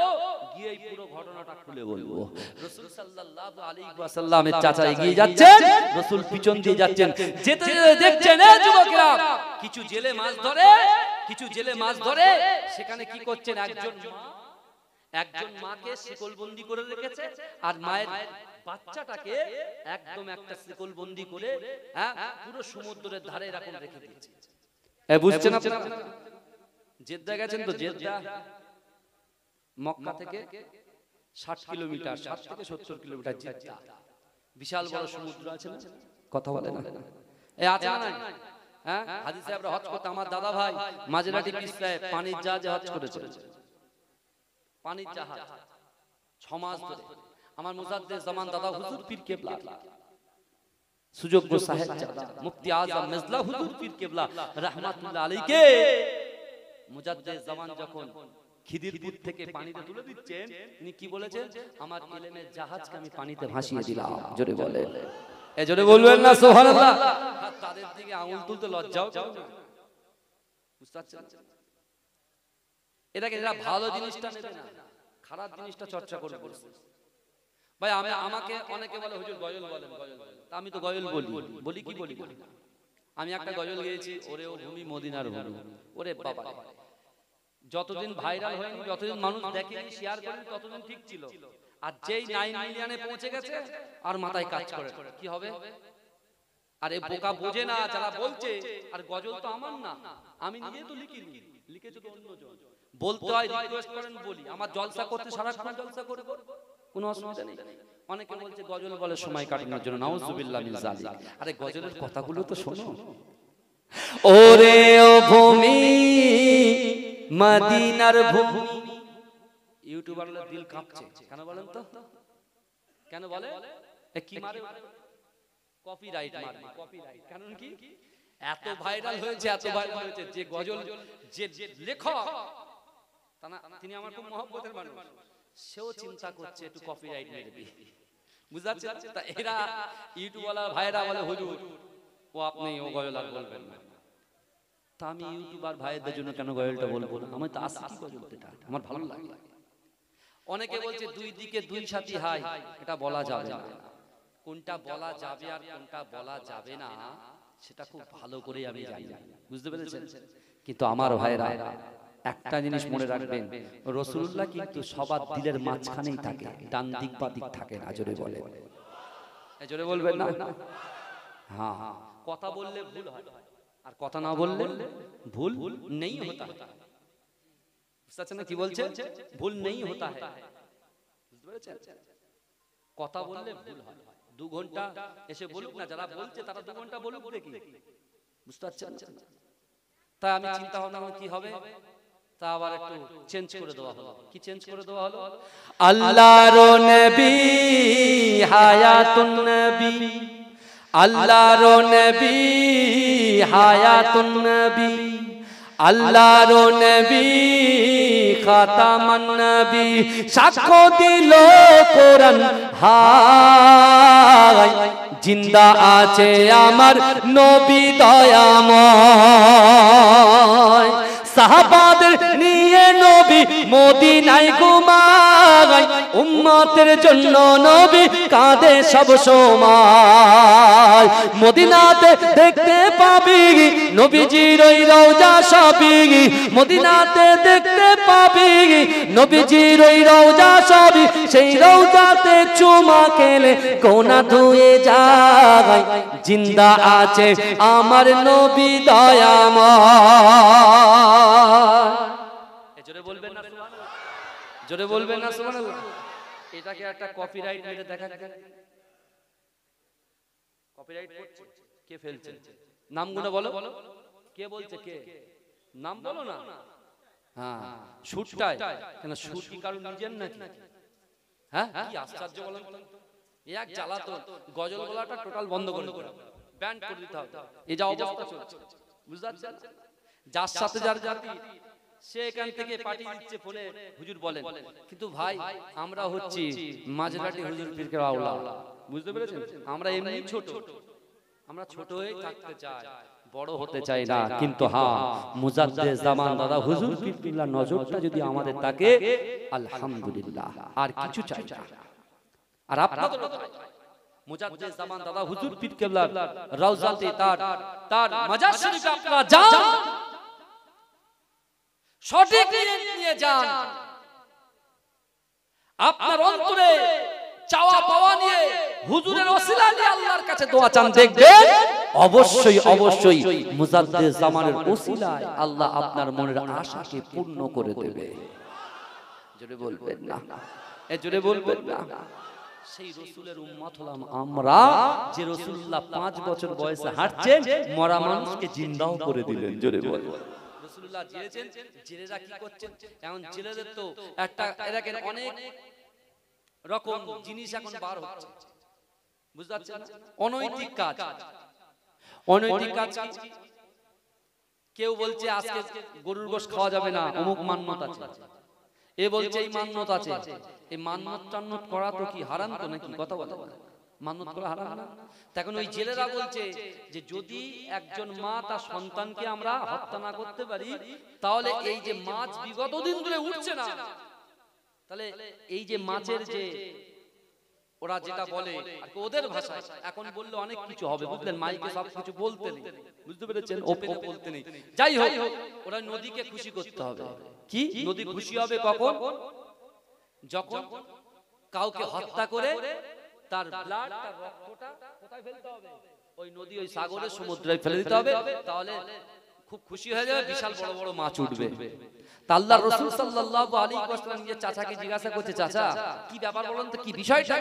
গিয়ে এই পুরো ঘটনাটা খুলে বলবো। রাসূল সাল্লাল্লাহু আলাইহি ওয়াসাল্লামের চাচা এগিয়ে যাচ্ছেন, রাসূল পিছন দিয়ে যাচ্ছেন। যেতে যেতে দেখছেন এই যুবকেরা কিছু জেলে মাছ ধরে সেখানে কি করছেন, একজন মাকে শিকলবন্দি করে রেখেছে, আর মায়ের বাচ্চাটাকে একদম একটা শিকলবন্দি করে পুরো সমুদ্রের ধারে এরকম রেখে দিয়েছে। বুঝছেন আপনারা? জেদ্দা গেছেন তো? জেদ্দা মক্কা থেকে 60 কিলোমিটার, 60 থেকে 70 কিলোমিটার জেদ্দা। বিশাল বড় সমুদ্র আছে না? কথা বলে না এ আছে না? হ্যাঁ, হাজী সাহেবরা হজ করতে, আমার দাদা ভাই মাঝরাটি পীর সাহেব পানির জাহাজে হজ করেছে। পানির জাহাজ 6 মাস ধরে আমার মুজাদ্দেদ জামান দাদা হুজুর পীর কেবলা, সুযোগ্য সাহেব জাদা মুফতি আজম মেজলা হুজুর পীর কেবলা রাহমাতুল্লাহ আলাইকে মুজাদ্দেদ জামান যখন খিদিরপুর থেকে পানিতে তুলে দিচ্ছেন, তিনি কি বলেছেন, আমার ইলমের জাহাজকে আমি পানিতে ভাসিয়ে দিলাম। জোরে বলে, এ জোরে বলবেন না সুবহানাল্লাহ। তাদের দিকে আঙুল তুলতে লজ্জাও করে না, বুঝতে পারছেন? এরা ভালো জিনিসটা নেবে না, খারাপ জিনিসটা চর্চা করে বলছে। ভাই আমাকে অনেকে বলে হুজুর গজল বলেন, তা আমি তো গজল বলি কি বলি না। আমি একটা গজল গেয়েছি, ওরে ও ভূমি মদিনার ভূমি, ওরে বাবা যতদিন ভাইরাল হয়নি, যতদিন মানুষ দেখেনি, শেয়ার করেনি, ততদিন ঠিক ছিল। আর যেই 9 মিলিয়নে পৌঁছে গেছে আর মাথায় কাজ করে, কি হবে? আর এই বোকা বোঝে না যারা বলছে, আর গজল তো আমার না, আমি নিজে তো লিখিনি, লিখেছে তো অন্যজন। বলতে হয়, রিকোয়েস্ট করেন বলি, আমার জলসা করতে সারাক্ষণ জলসা করব, কোনো অসুবিধা নেই। অনেকে বলছে গজল বলে সময় কাটানোর জন্য, নাউজুবিল্লাহ মিন যালিক। আরে গজলের কথাগুলো তো শোনো। ওরে ও ভূমি, মদিনার ভূমি। ইউটিউবারদের দিল কাঁপছে কেন বলেন তো? কেন বলে? কি মারে? কপিরাইট মারবে, কপিরাইট। কারণ কি? এত ভাইরাল হয়েছে, এত ভাইরাল হয়েছে যে গজল যে লেখক, তিনি আমার খুব মহব্বতের মানুষ, সেও চিন্তা করছে একটু কপিরাইট মেরে দিই, বুঝতে পারছেন? তা এরা ইউটিউবওয়ালা ভাইরা বলে হুজুর ও আপনি ও গজল আর বলবেন না। তা আমি ইউটিউবার ভাইদের জন্য কেন গজলটা বলবো না? আমি তো আসি গজলটা, আমার ভালো লাগে। অনেকে বলছে দুই দিকে দুই সাথী হাই, এটা বলা যাবে না। কোনটা বলা যাবে আর কোনটা বলা যাবে না সেটা খুব ভালো করে আমি জানি, বুঝতে পেরেছেন? কিন্তু আমার ভাইরা একটা জিনিস মনে রাখবেন, রাসূলুল্লাহ কিন্তু সবার দিলের মাঝখানেই থাকে, ডান দিক বা দিক থাকে না। জোরে বলে, জোরে বলবেন না? হ্যাঁ, কথা বললে ভুল হয় আর কথা না বললে ভুল নেই হতা है। বুঝতে পারছেন না কি বলছে? ভুল নেই হতা है, বুঝতে পেরেছেন? কথা বললে ভুল হয়। 2 ঘন্টা এসে বলুক না, যারা বলছে তারা 2 ঘন্টা বলুক দেখি, বুঝতে পারছেন? তাই আমি চিন্তা ভাবনা কি হবে, তা আবার একটু চেঞ্জ করে দেওয়া হলো। কি চেঞ্জ করে দেওয়া হলো? আল্লাহর নবী হায়াতুন নবী, আল্লাহর নবী হায়াতুন নবী, আল্লাহর নবী খাতামান নবী, সাক্ষ্য দিল কোরআন হায়, জিন্দা আছে আমার নবী দয়াময়। সাহাবাদের নিয়ে নবী মদিনায় ঘুমায়, উম্মতের জন্য নবী কাঁদে সব সময়। মদিনাতে দেখতে পাবি নবীজির ওই রওজা সবই, মদিনাতে দেখতে পাবি নবীজির ওই রওজা সবই, সেই রওজাতে চুমা খেলে গোনা ধুয়ে যায়, জিন্দা আছে আমার নবী দয়াময়। জোরে বলবেন না সুবহানাল্লাহ? জোরে বলবেন না সুবহানাল্লাহ? এটাকে একটা কপিরাইট মেরে দেখা, কপিরাইট করছে কে, ফেলছে? নামগুলো বলো, কে বলছে? কে নাম বলো না? হ্যাঁ, শুটটাই কেন? শুট কি কারণ নিজের নাকি? হ্যাঁ, কি আশ্চর্য বলেন তো। এক জ্বালাতন, গজল গলাটা টোটাল বন্ধ করে দিতে হবে, ব্যান্ড করে দিতে হবে। এই যা অবস্থা চলছে, বুঝতে পারছেন? যার সাথে যার জাতি সে এখান থেকে পাঠিয়ে দিচ্ছে ফোনে, হুজুর বলেন। কিন্তু ভাই আমরা হচ্ছি মাঝরাটি হুজুর পীরকে আওলা, বুঝতে পেরেছেন? আমরা এমনি ছোট, আমরা ছোট হয়ে থাকতে চাই, বড় হতে চাই না। কিন্তু হ্যাঁ, মুজাদ্দেদ জামান দাদা হুজুর পীর কেবলার নজরটা যদি আমাদের থাকে, আলহামদুলিল্লাহ, আর কিছু চাই না। আর আপনাদের মুজাদ্দেদ জামান দাদা হুজুর পীর কেবলার রওজাতে তার মাজার শরীফে আপনারা যান, সঠিক নিয়ে যান, আপনার অন্তরে চাওয়া পাওয়া নিয়ে হুজুরের ওসিলা নিয়ে আল্লাহর কাছে দোয়া চান, দেখবেন অবশ্যই অবশ্যই মুজাদ্দেদ জামানের ওসিলায় আল্লাহ আপনার মনের আশাকে পূর্ণ করে দেবে। জোরে বলবেন না? জোরে বলবেন না? সেই রাসূলের উম্মত হলাম আমরা, যে রাসূলুল্লাহ 5 বছর বয়সে হাঁটছেন, মরা মানুষকে জিন্দাও করে দিলেন। জোরে বলবেন। রাসূলুল্লাহ জেলেছেন, জেলেরা কি করছেন? এখন জেলেদের তো একটা এরকম অনেক রকম জিনিস এখন বার হচ্ছে, বুঝতে পারছেন? অনৈতিক কাজ, অনৈতিক কাজ। কেউ বলছে আজকে গরুর গোশত খাওয়া যাবে না, অমুক মান্যত আছে, এ বলছে এই মান্যত আছে। এই মান্যত টান্নত করা তো কি হারাম তো নাকি? কথা বলে মান্যত করা হারাম না? তখন ওই জেলেরা বলছে যে যদি একজন মা তার সন্তানকে আমরা হত্যা না করতে পারি, তাহলে এই যে মাছ বিগত দিন ধরে উঠছে না, তাহলে এই যে মাছের যে ওরা যেটা বলে আর কি ওদের ভাষায়, এখন বললে অনেক কিছু হবে বুঝলেন, মাইকে সব কিছু বলতে নেই, বুঝতে পেরেছেন, ওপেনে বলতে নেই। যাই হোক, ওরা নদীকে খুশি করতে হবে। কি নদী খুশি হবে কখন? যখন কাউকে হত্যা করে তার ব্লাড, তার রক্তটা কোথায় ফেলতে হবে? ওই নদী, ওই সাগরে, সমুদ্রে ফেলে দিতে হবে, তাহলে খুব খুশি হয়ে যাবে, বিশাল বড় বড় মাছ উঠবে। তা আল্লাহর রাসূল সাল্লাল্লাহু আলাইহি ওয়াসাল্লাম যে চাচাকে জিজ্ঞাসা করছে, চাচা কি ব্যাপার বলেন তো, কি বিষয়টা?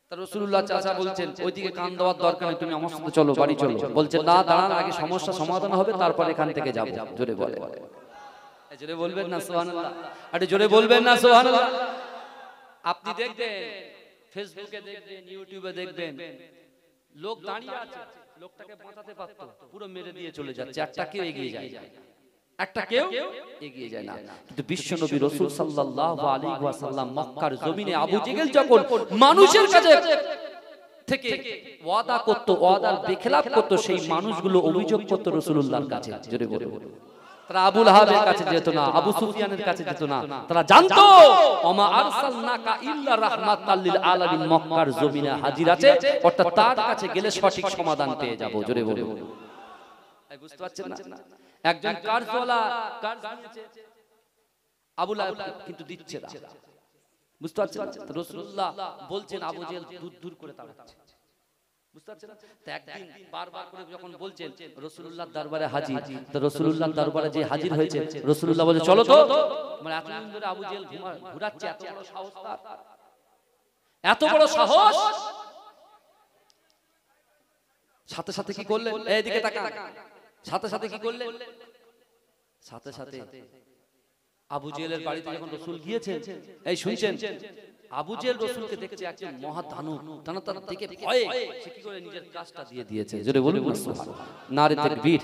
তা রাসূলুল্লাহ চাচা বলছেন, ওইদিকে কান দেওয়ার দরকার নেই, তুমি আমার সাথে চলো, বাড়ি চলো। বলছেন না, দাঁড়ান, আগে সমস্যা সমাধান হবে, তারপর এখান থেকে যাব। জোরে বলে, জোরে বলবেন না সুবহানাল্লাহ? আরে জোরে বলবেন না সুবহানাল্লাহ? আপনি দেখবেন, ফেসবুকে দেখবেন, ইউটিউবে দেখবেন, লোক দাঁড়িয়ে আছে, লোকটাকে বাঁচাতে পারতো, পুরো মেরে দিয়ে চলে যাচ্ছে, একটা কেউ এগিয়ে যায়, একটা কেউ এগিয়ে যায় না। কিন্তু বিশ্বনবী রাসূল সাল্লাল্লাহু আলাইহি ওয়াসাল্লাম মক্কার জমিনে আবু জেহেল যখন মানুষের কাছে থেকে ওয়াদা করত, ওয়াদার বেখেলাফ করত, সেই মানুষগুলো অভিযোগ করত রাসূলুল্লাহর কাছে। জোরে বলে, তারা আবু লাহাবের কাছে যেত না, আবু সুফিয়ানের কাছে যেত না, তারা জানতো ওমা আরসালনাকা ইল্লা রাহমাতাল লিল আলামিন, মক্কার জমিনে হাজির আছে, অর্থাৎ তার কাছে গেলে সঠিক সমাধান পেয়ে যাব। জোরে বলে, বুঝতে পারছেন না? একজন কার্জওয়ালা কার্জ নিয়েছে, আবু লাহাব কিন্তু দিচ্ছে না, বুঝতে পারছেন না? রাসূলুল্লাহ বলছেন, আবু জেহেল দূর দূর করে তাড়াচ্ছে, বুঝতে পারছেন না? তো একদিন বারবার করে যখন বলছেন, রাসূলুল্লাহর দরবারে হাজির, তো রাসূলুল্লাহর দরবারে যে হাজির হয়েছে, রাসূলুল্লাহ বলে চলো তো, মানে এতদিন ধরে আবু জেহেল ঘুরাচ্ছে, এত বড় সাহস তার, এত বড় সাহস। সাথে সাথে কি করলেন? এইদিকে তাকান, সাথে সাথে কি করলেন? সাথে সাথে আবু জেহেলের বাড়িতে যখন রাসূল গিয়েছেন, এই শুনছেন, আবু জেহেল রাসূলকে দেখেছে একজন মহা দানব, তার থেকে ভয়ে সে কি করে নিজের কাজটা দিয়ে দিয়েছে। জোরে বলুন সুবহানাল্লাহ, নারে তাকবীর।